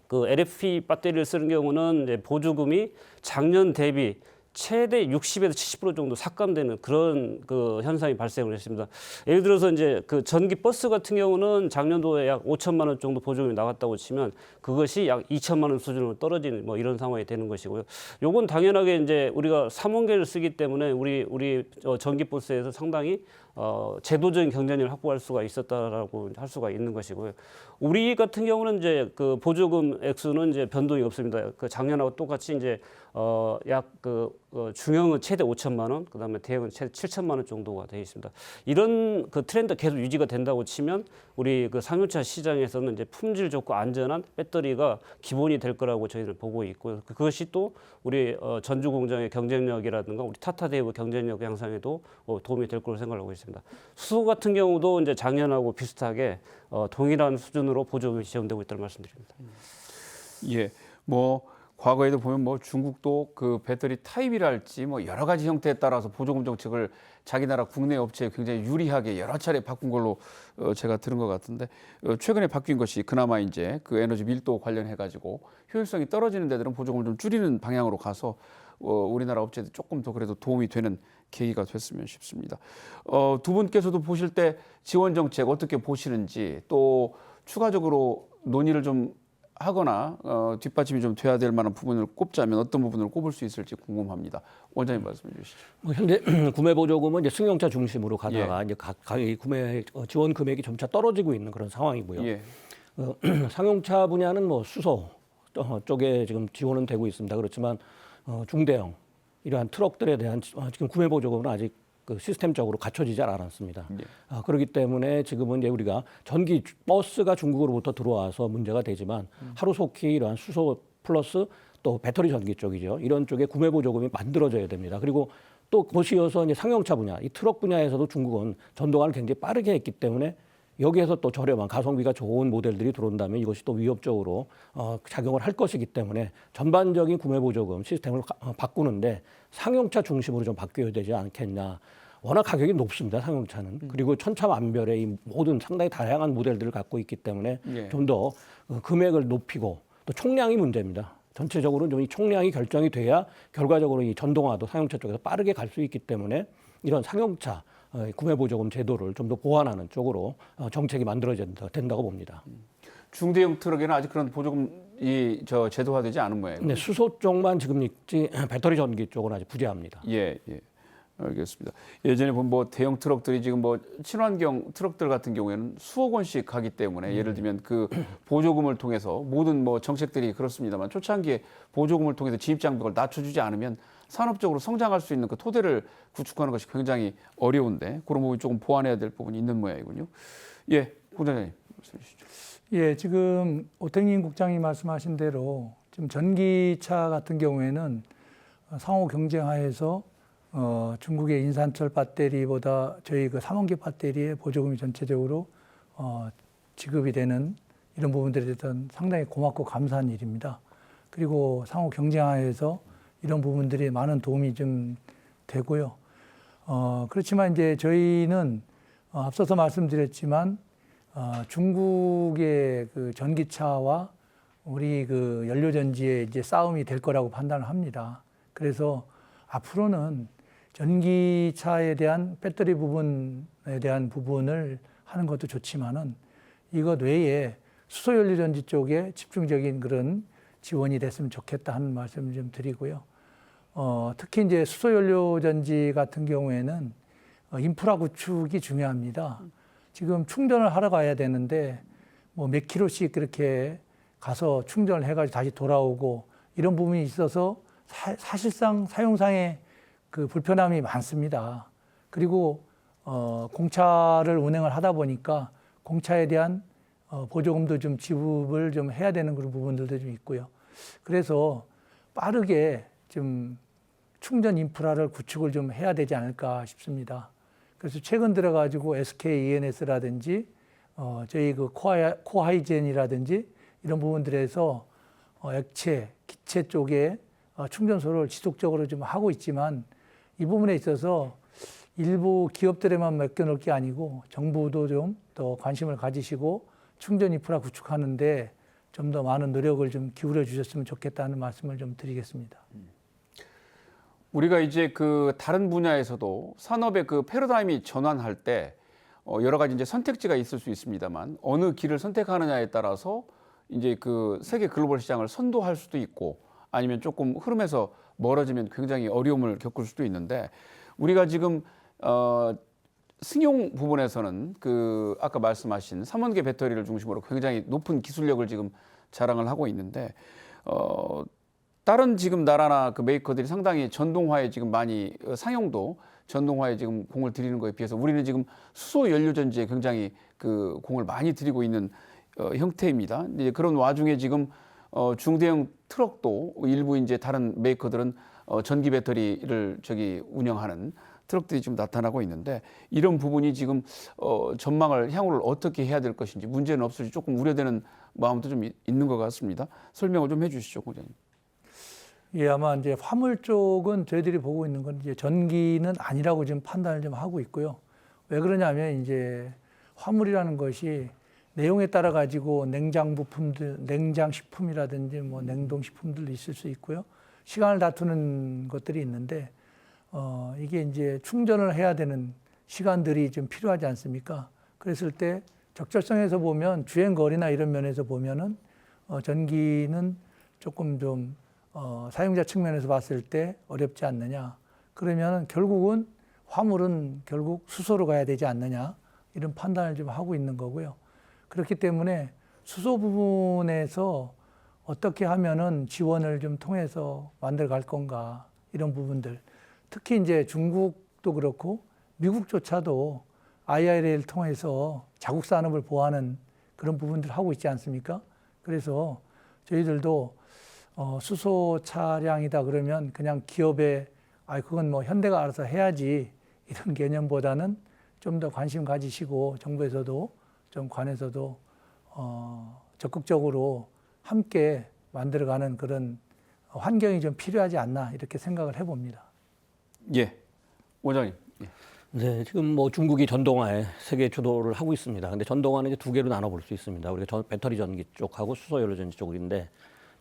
그 LFP 배터리를 쓰는 경우는 이제 보조금이 작년 대비 최대 60에서 70% 정도 삭감되는 그런 그 현상이 발생을 했습니다. 예를 들어서 이제 그 전기 버스 같은 경우는 작년도에 약 5천만 원 정도 보조금이 나갔다고 치면 그것이 약 2천만 원 수준으로 떨어지는 뭐 이런 상황이 되는 것이고요. 요건 당연하게 이제 우리가 삼원계를 쓰기 때문에 우리 전기 버스에서 상당히 제도적인 경쟁력을 확보할 수가 있었다라고 할 수가 있는 것이고요. 우리 같은 경우는 이제 그 보조금 액수는 이제 변동이 없습니다. 그 작년하고 똑같이 이제 약 중형은 최대 5천만 원, 그다음에 대형은 최대 7천만 원 정도가 되어 있습니다. 이런 그 트렌드 계속 유지가 된다고 치면 우리 그 상용차 시장에서는 이제 품질 좋고 안전한 배터리가 기본이 될 거라고 저희는 보고 있고요. 그것이 또 우리 전주 공장의 경쟁력이라든가 우리 타타 대우 경쟁력 향상에도 도움이 될 거로 생각하고 있습니다. 수소 같은 경우도 이제 작년하고 비슷하게 동일한 수준으로 보조금이 지원되고 있다는 말씀드립니다. 예, 뭐 과거에도 보면 뭐 중국도 그 배터리 타입이랄지 뭐 여러 가지 형태에 따라서 보조금 정책을 자기 나라 국내 업체에 굉장히 유리하게 여러 차례 바꾼 걸로 제가 들은 것 같은데 최근에 바뀐 것이 그나마 이제 그 에너지 밀도 관련해 가지고 효율성이 떨어지는 데들은 보조금을 좀 줄이는 방향으로 가서 우리나라 업체들 조금 더 그래도 도움이 되는 계기가 됐으면 싶습니다. 두 분께서도 보실 때 지원 정책 어떻게 보시는지 또 추가적으로 논의를 좀 하거나 뒷받침이 좀 돼야 될 만한 부분을 꼽자면 어떤 부분을 꼽을 수 있을지 궁금합니다. 원장님 말씀해 주시죠. 현재 구매 보조금은 이제 승용차 중심으로 가다가 이제 각 구매 지원 금액이 점차 떨어지고 있는 그런 상황이고요. 예. 상용차 분야는 뭐 수소 쪽에 지금 지원은 되고 있습니다. 그렇지만 중대형 이러한 트럭들에 대한 지금 구매 보조금은 아직 그 시스템적으로 갖춰지지 않았습니다. 예. 그렇기 때문에 지금은 이제 우리가 전기 버스가 중국으로부터 들어와서 문제가 되지만 하루속히 이러한 수소 플러스 또 배터리 전기 쪽이죠. 이런 쪽에 구매 보조금이 만들어져야 됩니다. 그리고 또 그것이 이어서 이제 상용차 분야, 이 트럭 분야에서도 중국은 전동화를 굉장히 빠르게 했기 때문에 여기에서 또 저렴한 가성비가 좋은 모델들이 들어온다면 이것이 또 위협적으로 작용을 할 것이기 때문에 전반적인 구매 보조금 시스템을 바꾸는데 상용차 중심으로 좀 바뀌어야 되지 않겠냐. 워낙 가격이 높습니다, 상용차는. 그리고 천차만별의 이 모든 상당히 다양한 모델들을 갖고 있기 때문에 예. 좀 더 금액을 높이고 또 총량이 문제입니다. 전체적으로 좀 이 총량이 결정이 돼야 결과적으로 이 전동화도 상용차 쪽에서 빠르게 갈 수 있기 때문에 이런 상용차 구매 보조금 제도를 좀 더 보완하는 쪽으로 정책이 만들어져야 된다고 봅니다. 중대형 트럭에는 아직 그런 보조금이 제도화되지 않은 모양이에요. 네, 수소 쪽만 지금 있지 배터리 전기 쪽은 아직 부재합니다. 예, 예. 알겠습니다. 예전에 보면 뭐 대형 트럭들이 지금 뭐 친환경 트럭들 같은 경우에는 수억 원씩 가기 때문에 예를 들면 그 보조금을 통해서 모든 뭐 정책들이 그렇습니다만 초창기에 보조금을 통해서 진입 장벽을 낮춰주지 않으면 산업적으로 성장할 수 있는 그 토대를 구축하는 것이 굉장히 어려운데 그런 부분이 조금 보완해야 될 부분이 있는 모양이군요. 예, 공장장님 말씀해 주시죠. 예, 지금 오택민 국장이 말씀하신 대로 지금 전기차 같은 경우에는 상호 경쟁하에서 중국의 인산철 배터리보다 저희 그 삼원계 배터리의 보조금이 전체적으로 지급이 되는 이런 부분들에 대해서는 상당히 고맙고 감사한 일입니다. 그리고 상호 경쟁하에서 이런 부분들이 많은 도움이 좀 되고요. 그렇지만 이제 저희는 앞서서 말씀드렸지만 중국의 그 전기차와 우리 그 연료전지의 이제 싸움이 될 거라고 판단을 합니다. 그래서 앞으로는 전기차에 대한 배터리 부분에 대한 부분을 하는 것도 좋지만은 이것 외에 수소연료전지 쪽에 집중적인 그런 지원이 됐으면 좋겠다 하는 말씀을 좀 드리고요. 특히 이제 수소연료전지 같은 경우에는 인프라 구축이 중요합니다. 지금 충전을 하러 가야 되는데 뭐 몇 킬로씩 그렇게 가서 충전을 해가지고 다시 돌아오고 이런 부분이 있어서 사실상 사용상의 그 불편함이 많습니다. 그리고 공차를 운행을 하다 보니까 공차에 대한 보조금도 좀 지급을 좀 해야 되는 그런 부분들도 좀 있고요. 그래서 빠르게 좀 충전 인프라를 구축을 좀 해야 되지 않을까 싶습니다. 그래서 최근 들어가지고 SK ENS라든지 저희 그 코하이젠이라든지 이런 부분들에서 액체, 기체 쪽에 충전소를 지속적으로 좀 하고 있지만 이 부분에 있어서 일부 기업들에만 맡겨놓을 게 아니고 정부도 좀 더 관심을 가지시고 충전 인프라 구축하는데 좀 더 많은 노력을 좀 기울여 주셨으면 좋겠다는 말씀을 좀 드리겠습니다. 우리가 이제 그 다른 분야에서도 산업의 그 패러다임이 전환할 때 여러 가지 이제 선택지가 있을 수 있습니다만 어느 길을 선택하느냐에 따라서 이제 그 세계 글로벌 시장을 선도할 수도 있고 아니면 조금 흐름에서 멀어지면 굉장히 어려움을 겪을 수도 있는데 우리가 지금 승용 부분에서는 그 아까 말씀하신 3원계 배터리를 중심으로 굉장히 높은 기술력을 지금 자랑을 하고 있는데 다른 지금 나라나 그 메이커들이 상당히 전동화에 지금 많이 상용도 전동화에 지금 공을 들이는 거에 비해서 우리는 지금 수소 연료 전지에 굉장히 그 공을 많이 들이고 있는 형태입니다. 이제 그런 와중에 지금 중대형 트럭도 일부 이제 다른 메이커들은 전기 배터리를 운영하는 트럭들이 지금 나타나고 있는데 이런 부분이 지금 전망을 향후를 어떻게 해야 될 것인지 문제는 없을지 조금 우려되는 마음도 좀 있는 것 같습니다. 설명을 좀 해주시죠, 공장님. 예, 아마 이제 화물 쪽은 저희들이 보고 있는 건 이제 전기는 아니라고 지금 판단을 좀 하고 있고요. 왜 그러냐면 이제 화물이라는 것이 내용에 따라 가지고 냉장 부품들, 냉장 식품이라든지 뭐 냉동 식품들도 있을 수 있고요. 시간을 다투는 것들이 있는데 이게 이제 충전을 해야 되는 시간들이 좀 필요하지 않습니까? 그랬을 때 적절성에서 보면 주행 거리나 이런 면에서 보면은 전기는 조금 좀 사용자 측면에서 봤을 때 어렵지 않느냐. 그러면 결국은 화물은 결국 수소로 가야 되지 않느냐. 이런 판단을 좀 하고 있는 거고요. 그렇기 때문에 수소 부분에서 어떻게 하면은 지원을 좀 통해서 만들어 갈 건가. 이런 부분들. 특히 이제 중국도 그렇고 미국조차도 IRA를 통해서 자국 산업을 보호하는 그런 부분들을 하고 있지 않습니까? 그래서 저희들도 수소 차량이다 그러면 그냥 기업에 그건 뭐 현대가 알아서 해야지 이런 개념보다는 좀 더 관심 가지시고 정부에서도 좀 관에서도 적극적으로 함께 만들어가는 그런 환경이 좀 필요하지 않나 이렇게 생각을 해봅니다. 예, 원장님. 예. 네, 지금 뭐 중국이 전동화에 세계 주도를 하고 있습니다. 근데 전동화는 이제 두 개로 나눠볼 수 있습니다. 우리가 배터리 전기 쪽하고 수소 연료 전지 쪽인데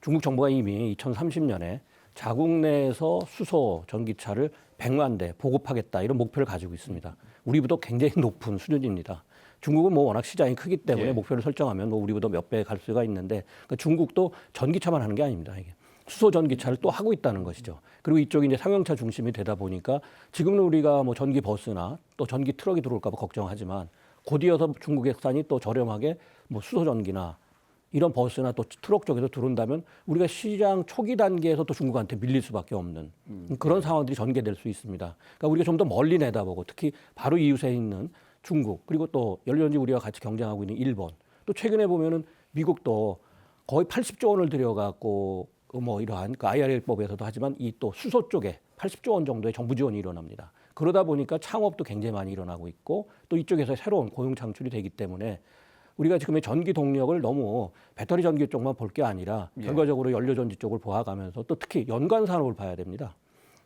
중국 정부가 이미 2030년에 자국 내에서 수소 전기차를 100만 대 보급하겠다 이런 목표를 가지고 있습니다. 우리보다 굉장히 높은 수준입니다. 중국은 뭐 워낙 시장이 크기 때문에 예. 목표를 설정하면 뭐 우리보다 몇 배 갈 수가 있는데 그러니까 중국도 전기차만 하는 게 아닙니다. 이게 수소 전기차를 또 하고 있다는 것이죠. 그리고 이쪽이 이제 상용차 중심이 되다 보니까 지금은 우리가 뭐 전기 버스나 또 전기 트럭이 들어올까 봐 걱정하지만 곧이어서 중국산이 또 저렴하게 뭐 수소 전기나 이런 버스나 또 트럭 쪽에서 들어온다면 우리가 시장 초기 단계에서 또 중국한테 밀릴 수밖에 없는 그런 상황들이 전개될 수 있습니다. 그러니까 우리가 좀 더 멀리 내다보고 특히 바로 이웃에 있는 중국 그리고 또 연료전지 우리가 같이 경쟁하고 있는 일본 또 최근에 보면은 미국도 거의 80조 원을 들여갖고 뭐 이러한 그 IRA법에서도 하지만 이 또 수소 쪽에 80조 원 정도의 정부 지원이 일어납니다. 그러다 보니까 창업도 굉장히 많이 일어나고 있고 또 이쪽에서 새로운 고용 창출이 되기 때문에 우리가 지금의 전기 동력을 너무 배터리 전기 쪽만 볼 게 아니라 결과적으로 연료전지 쪽을 보아가면서 또 특히 연관 산업을 봐야 됩니다.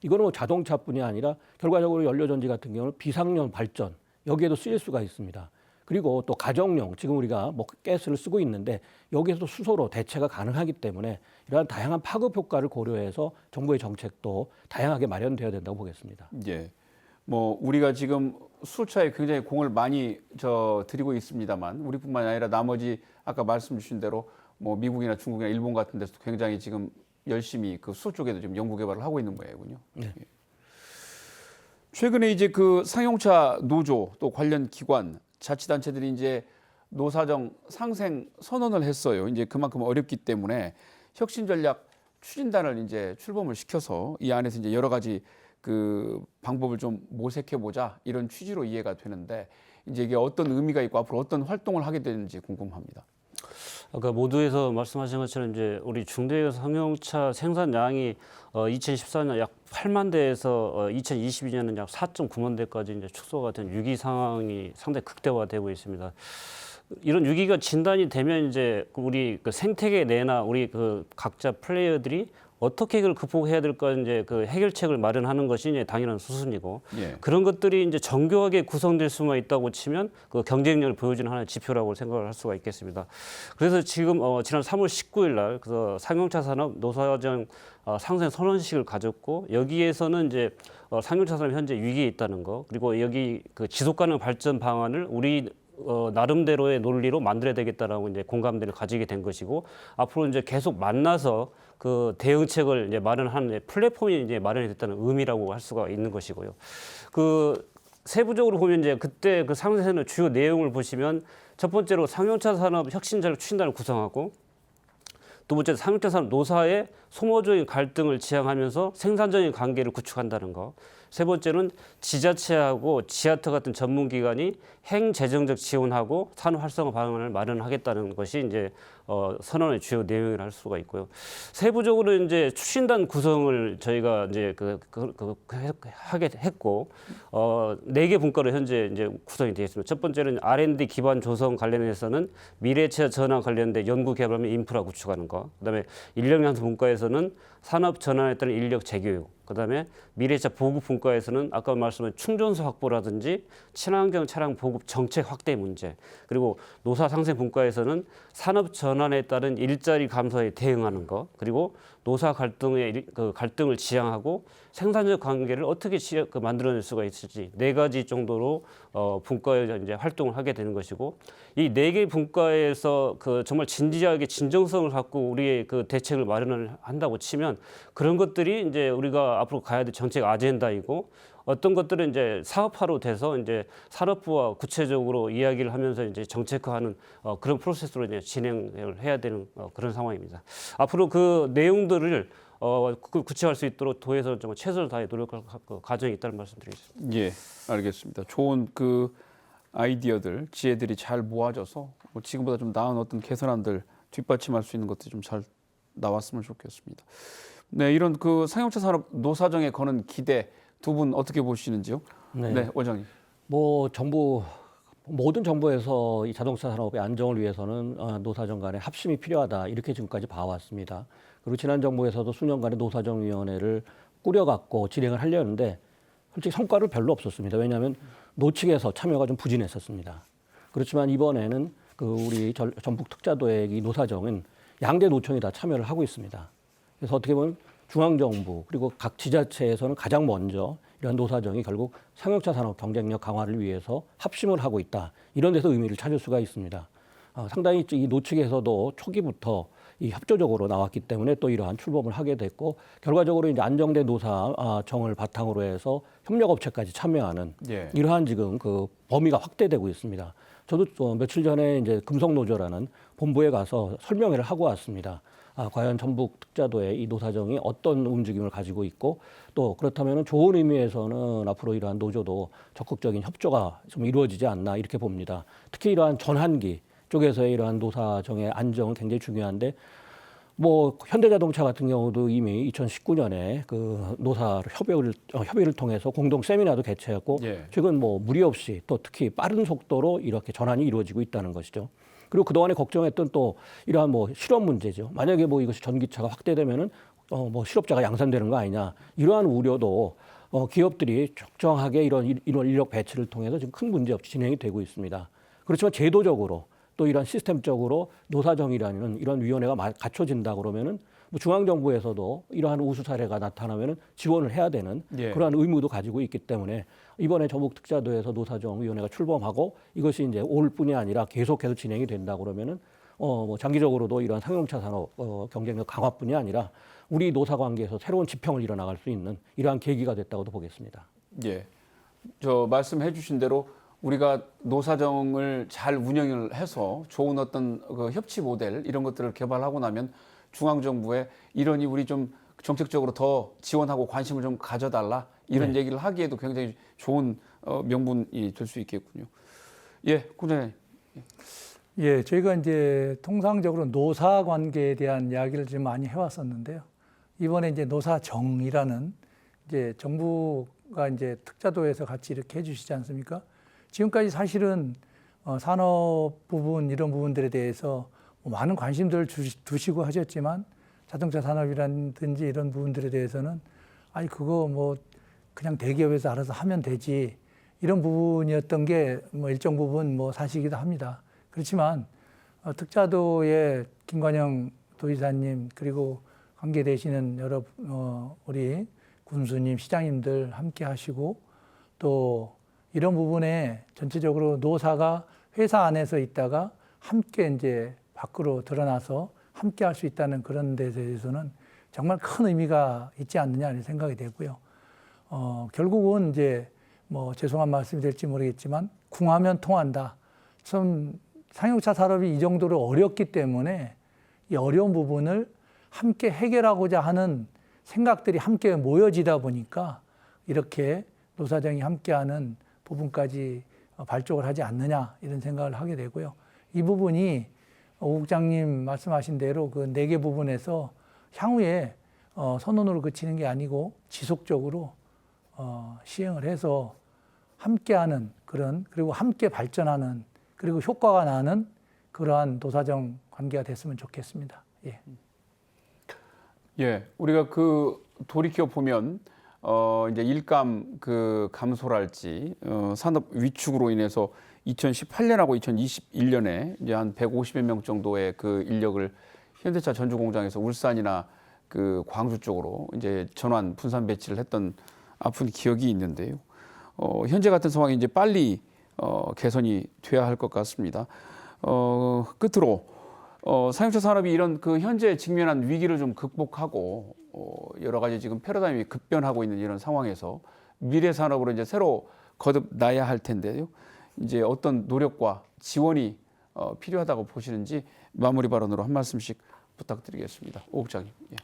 이거는 뭐 자동차뿐이 아니라 결과적으로 연료전지 같은 경우는 비상용 발전 여기에도 쓰일 수가 있습니다. 그리고 또 가정용 지금 우리가 뭐 가스를 쓰고 있는데 여기에서도 수소로 대체가 가능하기 때문에 이러한 다양한 파급 효과를 고려해서 정부의 정책도 다양하게 마련되어야 된다고 보겠습니다. 예. 뭐 우리가 지금 수소차에 굉장히 공을 많이 들이고 있습니다만 우리뿐만 아니라 나머지 아까 말씀 주신 대로 뭐 미국이나 중국이나 일본 같은 데서도 굉장히 지금 열심히 그 수소 쪽에도 지금 연구 개발을 하고 있는 모양이군요. 네. 예. 최근에 이제 그 상용차 노조 또 관련 기관 자치단체들이 이제 노사정 상생 선언을 했어요. 이제 그만큼 어렵기 때문에 혁신 전략 추진단을 이제 출범을 시켜서 이 안에서 이제 여러 가지 그 방법을 좀 모색해 보자 이런 취지로 이해가 되는데 이제 이게 어떤 의미가 있고 앞으로 어떤 활동을 하게 되는지 궁금합니다. 아까 모두에서 말씀하신 것처럼 이제 우리 중대형 상용차 생산량이 2014년 약 8만 대에서 2022년은 약 4.9만 대까지 이제 축소가 된 위기 상황이 상당히 극대화되고 있습니다. 이런 위기가 진단이 되면 이제 우리 그 생태계 내나 우리 그 각자 플레이어들이 어떻게 이걸 극복해야 될까 이제 그 해결책을 마련하는 것이 이제 당연한 수순이고 예. 그런 것들이 이제 정교하게 구성될 수만 있다고 치면 그 경쟁력을 보여주는 하나의 지표라고 생각을 할 수가 있겠습니다. 그래서 지금 지난 3월 19일 날 그래서 상용차 산업 노사정 상생 선언식을 가졌고 여기에서는 이제 상용차 산업 현재 위기에 있다는 거 그리고 여기 그 지속 가능 발전 방안을 우리 나름대로의 논리로 만들어야 되겠다라고 이제 공감대를 가지게 된 것이고 앞으로 이제 계속 만나서 그 대응책을 이제 마련하는 플랫폼이 이제 마련이 됐다는 의미라고 할 수가 있는 것이고요. 그 세부적으로 보면 이제 그때 그 상세는 주요 내용을 보시면 첫 번째로 상용차 산업 혁신 전략 추진단을 구성하고 두 번째 상용차 산업 노사의 소모적인 갈등을 지향하면서 생산적인 관계를 구축한다는 거. 세 번째는 지자체하고 지하터 같은 전문기관이 행재정적 지원하고 산업 활성화 방안을 마련하겠다는 것이 이제 선언의 주요 내용이라 할 수가 있고요. 세부적으로 이제 추진단 구성을 저희가 이제 하게 했고 4개 분과로 현재 이제 구성이 되어 있습니다. 첫 번째는 R&D 기반 조성 관련해서는 미래차 전환 관련된 연구 개발 및 인프라 구축하는 거. 그다음에 인력 양성 분과에서는 산업 전환에 따른 인력 재교육. 그다음에 미래차 보급 분과에서는 아까 말씀한 충전소 확보라든지 친환경 차량 보급 정책 확대 문제 그리고 노사 상생 분과에서는 산업 전환에 따른 일자리 감소에 대응하는 것 그리고 노사 갈등의 그 갈등을 지향하고 생산적 관계를 어떻게 만들어낼 수가 있을지 4가지 정도로 분과에 이제 활동을 하게 되는 것이고 이 4개 분과에서 그 정말 진지하게 진정성을 갖고 우리의 그 대책을 마련을 한다고 치면 그런 것들이 이제 우리가 앞으로 가야 될 정책 아젠다이고 어떤 것들은 이제 사업화로 돼서 이제 산업부와 구체적으로 이야기를 하면서 이제 정책화하는 그런 프로세스로 이제 진행을 해야 되는 그런 상황입니다. 앞으로 그 내용들을 구체화할 수 있도록 도에서 좀 최선을 다해 노력할 과정이 있다는 말씀드리겠습니다. 예, 알겠습니다. 좋은 그 아이디어들, 지혜들이 잘 모아져서 뭐 지금보다 좀 나은 어떤 개선안들 뒷받침할 수 있는 것들이 좀 잘 나왔으면 좋겠습니다. 네, 이런 그 상용차 산업 노사정에 거는 기대 두 분 어떻게 보시는지요? 네, 원장님. 뭐 모든 정부에서 이 자동차 산업의 안정을 위해서는 노사정 간의 합심이 필요하다 이렇게 지금까지 봐왔습니다. 그리고 지난 정부에서도 수년간의 노사정위원회를 꾸려갖고 진행을 하려는데 솔직히 성과를 별로 없었습니다. 왜냐하면 노측에서 참여가 좀 부진했었습니다. 그렇지만 이번에는 그 우리 전북 특자도의 이 노사정은 양대 노총이 다 참여를 하고 있습니다. 그래서 어떻게 보면 중앙정부 그리고 각 지자체에서는 가장 먼저 이런 노사정이 결국 상용차 산업 경쟁력 강화를 위해서 합심을 하고 있다. 이런 데서 의미를 찾을 수가 있습니다. 상당히 이 노측에서도 초기부터 이 협조적으로 나왔기 때문에 또 이러한 출범을 하게 됐고 결과적으로 이제 안정된 노사정을 바탕으로 해서 협력업체까지 참여하는 예. 이러한 지금 그 범위가 확대되고 있습니다. 저도 며칠 전에 이제 금속노조라는 본부에 가서 설명회를 하고 왔습니다. 과연 전북 특자도의 이 노사정이 어떤 움직임을 가지고 있고 또 그렇다면 좋은 의미에서는 앞으로 이러한 노조도 적극적인 협조가 좀 이루어지지 않나 이렇게 봅니다. 특히 이러한 전환기 쪽에서의 이러한 노사정의 안정은 굉장히 중요한데 뭐 현대자동차 같은 경우도 이미 2019년에 그 노사 협의를 통해서 공동 세미나도 개최했고 예. 최근 뭐 무리 없이 또 특히 빠른 속도로 이렇게 전환이 이루어지고 있다는 것이죠. 그리고 그동안에 걱정했던 또 이러한 뭐 실업 문제죠. 만약에 뭐 이것이 전기차가 확대되면은 뭐 실업자가 양산되는 거 아니냐. 이러한 우려도 기업들이 적정하게 이런 인력 배치를 통해서 지금 큰 문제 없이 진행이 되고 있습니다. 그렇지만 제도적으로 또 이런 시스템적으로 노사정이라는 이런 위원회가 갖춰진다 그러면은 뭐 중앙정부에서도 이러한 우수 사례가 나타나면은 지원을 해야 되는 예. 그러한 의무도 가지고 있기 때문에 이번에 전북특자도에서 노사정위원회가 출범하고 이것이 이제 올 뿐이 아니라 계속해서 진행이 된다 그러면은 뭐 장기적으로도 이러한 상용차 산업 경쟁력 강화뿐이 아니라 우리 노사 관계에서 새로운 지평을 이뤄나갈 수 있는 이러한 계기가 됐다고도 보겠습니다. 예. 저 말씀해 주신 대로 우리가 노사정을 잘 운영을 해서 좋은 어떤 그 협치 모델 이런 것들을 개발하고 나면 중앙정부에 이러니 우리 좀 정책적으로 더 지원하고 관심을 좀 가져달라 이런 네. 얘기를 하기에도 굉장히 좋은 명분이 될 수 있겠군요. 예, 국장님. 예, 저희가 이제 통상적으로 노사 관계에 대한 이야기를 좀 많이 해왔었는데요. 이번에 이제 노사정이라는 이제 정부가 이제 특자도에서 같이 이렇게 해주시지 않습니까? 지금까지 사실은 산업 부분 이런 부분들에 대해서 많은 관심들을 두시고 하셨지만 자동차 산업이라든지 이런 부분들에 대해서는 아니 그거 뭐 그냥 대기업에서 알아서 하면 되지 이런 부분이었던 게 뭐 일정 부분 뭐 사실이기도 합니다. 그렇지만 특자도의 김관영 도지사님 그리고 관계되시는 여러 우리 군수님, 시장님들 함께 하시고 또 이런 부분에 전체적으로 노사가 회사 안에서 있다가 함께 이제 밖으로 드러나서 함께 할 수 있다는 그런 데 대해서는 정말 큰 의미가 있지 않느냐 이런 생각이 되고요. 결국은 이제 뭐 죄송한 말씀이 될지 모르겠지만 궁하면 통한다. 좀 상용차 산업이 이 정도로 어렵기 때문에 이 어려운 부분을 함께 해결하고자 하는 생각들이 함께 모여지다 보니까 이렇게 노사정이 함께하는 부분까지 발족을 하지 않느냐 이런 생각을 하게 되고요. 이 부분이 오 국장님 말씀하신 대로 그 4개 부분에서 향후에 선언으로 그치는 게 아니고 지속적으로 시행을 해서 함께하는 그런 그리고 함께 발전하는 그리고 효과가 나는 그러한 노사정 관계가 됐으면 좋겠습니다. 예. 예, 우리가 그 돌이켜 보면 이제 일감 그 감소랄지 산업 위축으로 인해서 2018년하고 2021년에 이제 한 150여 명 정도의 그 인력을 현대차 전주 공장에서 울산이나 그 광주 쪽으로 이제 전환 분산 배치를 했던 아픈 기억이 있는데요. 현재 같은 상황이 이제 빨리 개선이 돼야 할 것 같습니다. 끝으로 상용차 산업이 이런 그 현재 직면한 위기를 좀 극복하고 여러 가지 지금 패러다임이 급변하고 있는 이런 상황에서 미래 산업으로 이제 새로 거듭나야 할 텐데요. 이제 어떤 노력과 지원이 필요하다고 보시는지 마무리 발언으로 한 말씀씩 부탁드리겠습니다. 오 국장님. 예.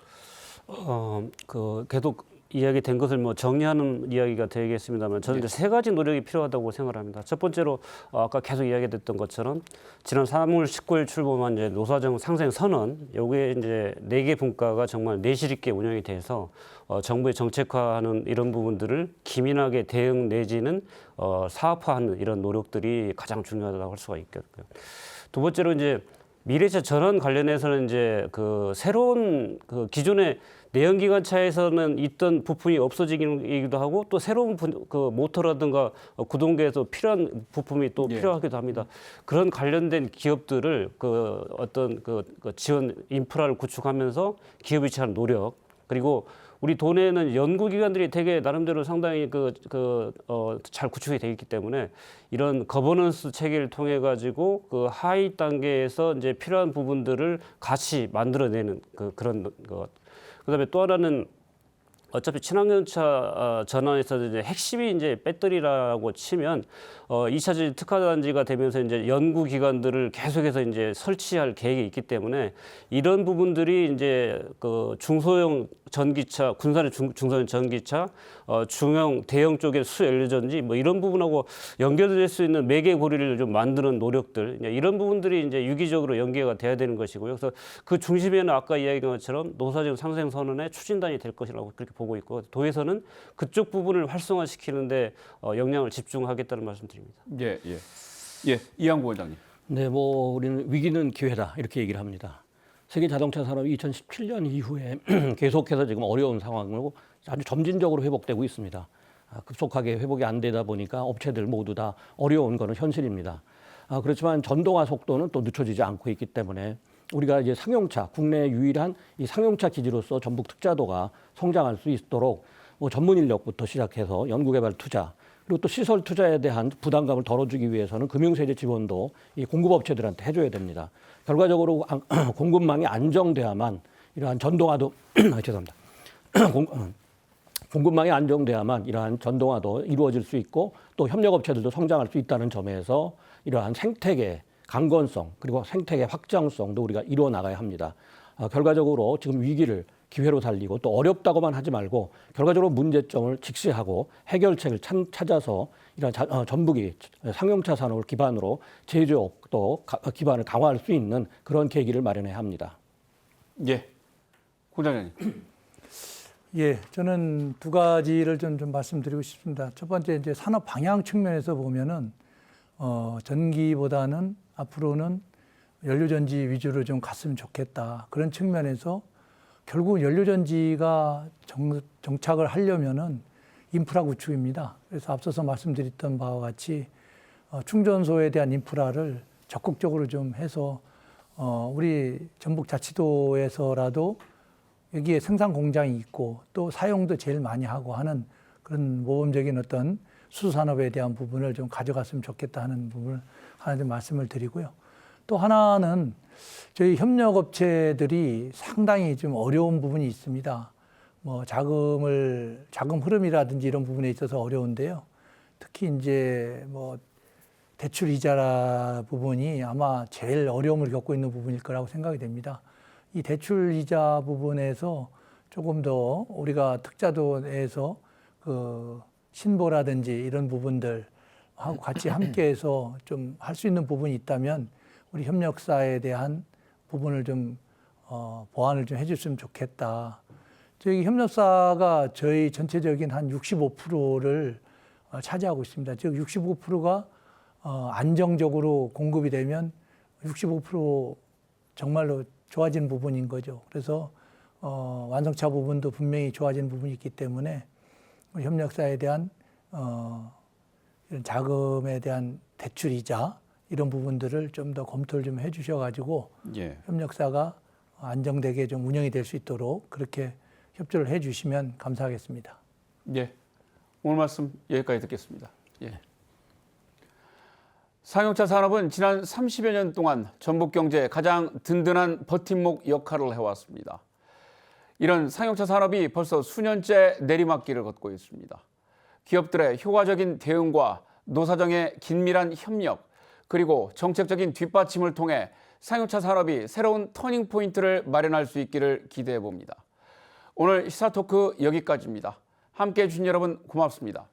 계속 이야기된 것을 뭐 정리하는 이야기가 되겠습니다만 저는 이제 3가지 노력이 필요하다고 생각을 합니다. 첫 번째로 아까 계속 이야기됐던 것처럼 지난 3월 19일 출범한 이제 노사정 상생 선언 요게 이제 4개 분과가 정말 내실 있게 운영이 돼서 정부의 정책화하는 이런 부분들을 기민하게 대응 내지는 사업화하는 이런 노력들이 가장 중요하다고 할 수가 있겠고요. 두 번째로 이제 미래차 전환 관련해서는 이제 그 새로운 그 기존의 내연기관차에서는 있던 부품이 없어지기도 하고 또 새로운 그 모터라든가 구동계에서 필요한 부품이 또 예. 필요하기도 합니다. 그런 관련된 기업들을 그 어떤 그 지원 인프라를 구축하면서 기업이 취하는 노력 그리고 우리 도내에는 연구기관들이 되게 나름대로 상당히 잘 구축이 되어 있기 때문에 이런 거버넌스 체계를 통해 가지고 그 하위 단계에서 이제 필요한 부분들을 같이 만들어내는 그런 것. 그다음에 또 하나는 어차피 친환경차 전환에서 이제 핵심이 이제 배터리라고 치면 2차전 특화단지가 되면서 이제 연구 기관들을 계속해서 이제 설치할 계획이 있기 때문에 이런 부분들이 이제 그 중소형 전기차, 군산의 중소형 전기차, 중형, 대형 쪽의 수연료전지 뭐 이런 부분하고 연결될 수 있는 매개 고리를 좀 만드는 노력들 이런 부분들이 이제 유기적으로 연계가 돼야 되는 것이고요. 그래서 그 중심에는 아까 이야기한 것처럼 노사정 상생 선언의 추진단이 될 것이라고 그렇게 보고 있고 도에서는 그쪽 부분을 활성화시키는데 역량을 집중하겠다는 말씀드립니다. 예, 예. 예, 이양구 원장님. 네, 뭐 우리는 위기는 기회다 이렇게 얘기를 합니다. 세계 자동차 산업이 2017년 이후에 계속해서 지금 어려운 상황으로 아주 점진적으로 회복되고 있습니다. 급속하게 회복이 안 되다 보니까 업체들 모두 다 어려운 거는 현실입니다. 그렇지만 전동화 속도는 또 늦춰지지 않고 있기 때문에 우리가 이제 상용차, 국내 유일한 이 상용차 기지로서 전북 특자도가 성장할 수 있도록 뭐 전문 인력부터 시작해서 연구개발 투자, 그리고 또 시설 투자에 대한 부담감을 덜어주기 위해서는 금융세제 지원도 이 공급업체들한테 해줘야 됩니다. 결과적으로 공급망이 안정돼야만 이러한 전동화도 죄송합니다. 공급망이 안정돼야만 이러한 전동화도 이루어질 수 있고 또 협력업체들도 성장할 수 있다는 점에서 이러한 생태계 강건성 그리고 생태계 확장성도 우리가 이루어 나가야 합니다. 결과적으로 지금 위기를 기회로 살리고 또 어렵다고만 하지 말고 결과적으로 문제점을 직시하고 해결책을 찾아서 이런 전북이 상용차 산업을 기반으로 제조업 또 기반을 강화할 수 있는 그런 계기를 마련해야 합니다. 예, 공장장님. 예, 저는 두 가지를 좀 말씀드리고 싶습니다. 첫 번째 이제 산업 방향 측면에서 보면은 전기보다는 앞으로는 연료전지 위주로 좀 갔으면 좋겠다. 그런 측면에서 결국 연료전지가 정착을 하려면은 인프라 구축입니다. 그래서 앞서서 말씀드렸던 바와 같이 충전소에 대한 인프라를 적극적으로 좀 해서 우리 전북자치도에서라도 여기에 생산 공장이 있고 또 사용도 제일 많이 하고 하는 그런 모범적인 어떤 수산업에 대한 부분을 좀 가져갔으면 좋겠다 하는 부분을 하나 좀 말씀을 드리고요. 또 하나는 저희 협력업체들이 상당히 좀 어려운 부분이 있습니다. 뭐 자금 흐름이라든지 이런 부분에 있어서 어려운데요. 특히 이제 뭐 대출 이자 부분이 아마 제일 어려움을 겪고 있는 부분일 거라고 생각이 됩니다. 이 대출 이자 부분에서 조금 더 우리가 특자도에서 그 신보라든지 이런 부분들하고 같이 함께해서 좀 할 수 있는 부분이 있다면 우리 협력사에 대한 부분을 좀 보완을 좀 해줬으면 좋겠다. 저희 협력사가 저희 전체적인 한 65%를 차지하고 있습니다. 즉 65%가 안정적으로 공급이 되면 65% 정말로 좋아진 부분인 거죠. 그래서 완성차 부분도 분명히 좋아진 부분이 있기 때문에 협력사에 대한 이런 자금에 대한 대출이자 이런 부분들을 좀 더 검토를 좀 해주셔가지고 예. 협력사가 안정되게 좀 운영이 될 수 있도록 그렇게 협조를 해주시면 감사하겠습니다. 예. 오늘 말씀 여기까지 듣겠습니다. 예. 상용차 산업은 지난 30여 년 동안 전북 경제의 가장 든든한 버팀목 역할을 해왔습니다. 이런 상용차 산업이 벌써 수년째 내리막길을 걷고 있습니다. 기업들의 효과적인 대응과 노사정의 긴밀한 협력, 그리고 정책적인 뒷받침을 통해 상용차 산업이 새로운 터닝 포인트를 마련할 수 있기를 기대해 봅니다. 오늘 시사토크 여기까지입니다. 함께해 주신 여러분 고맙습니다.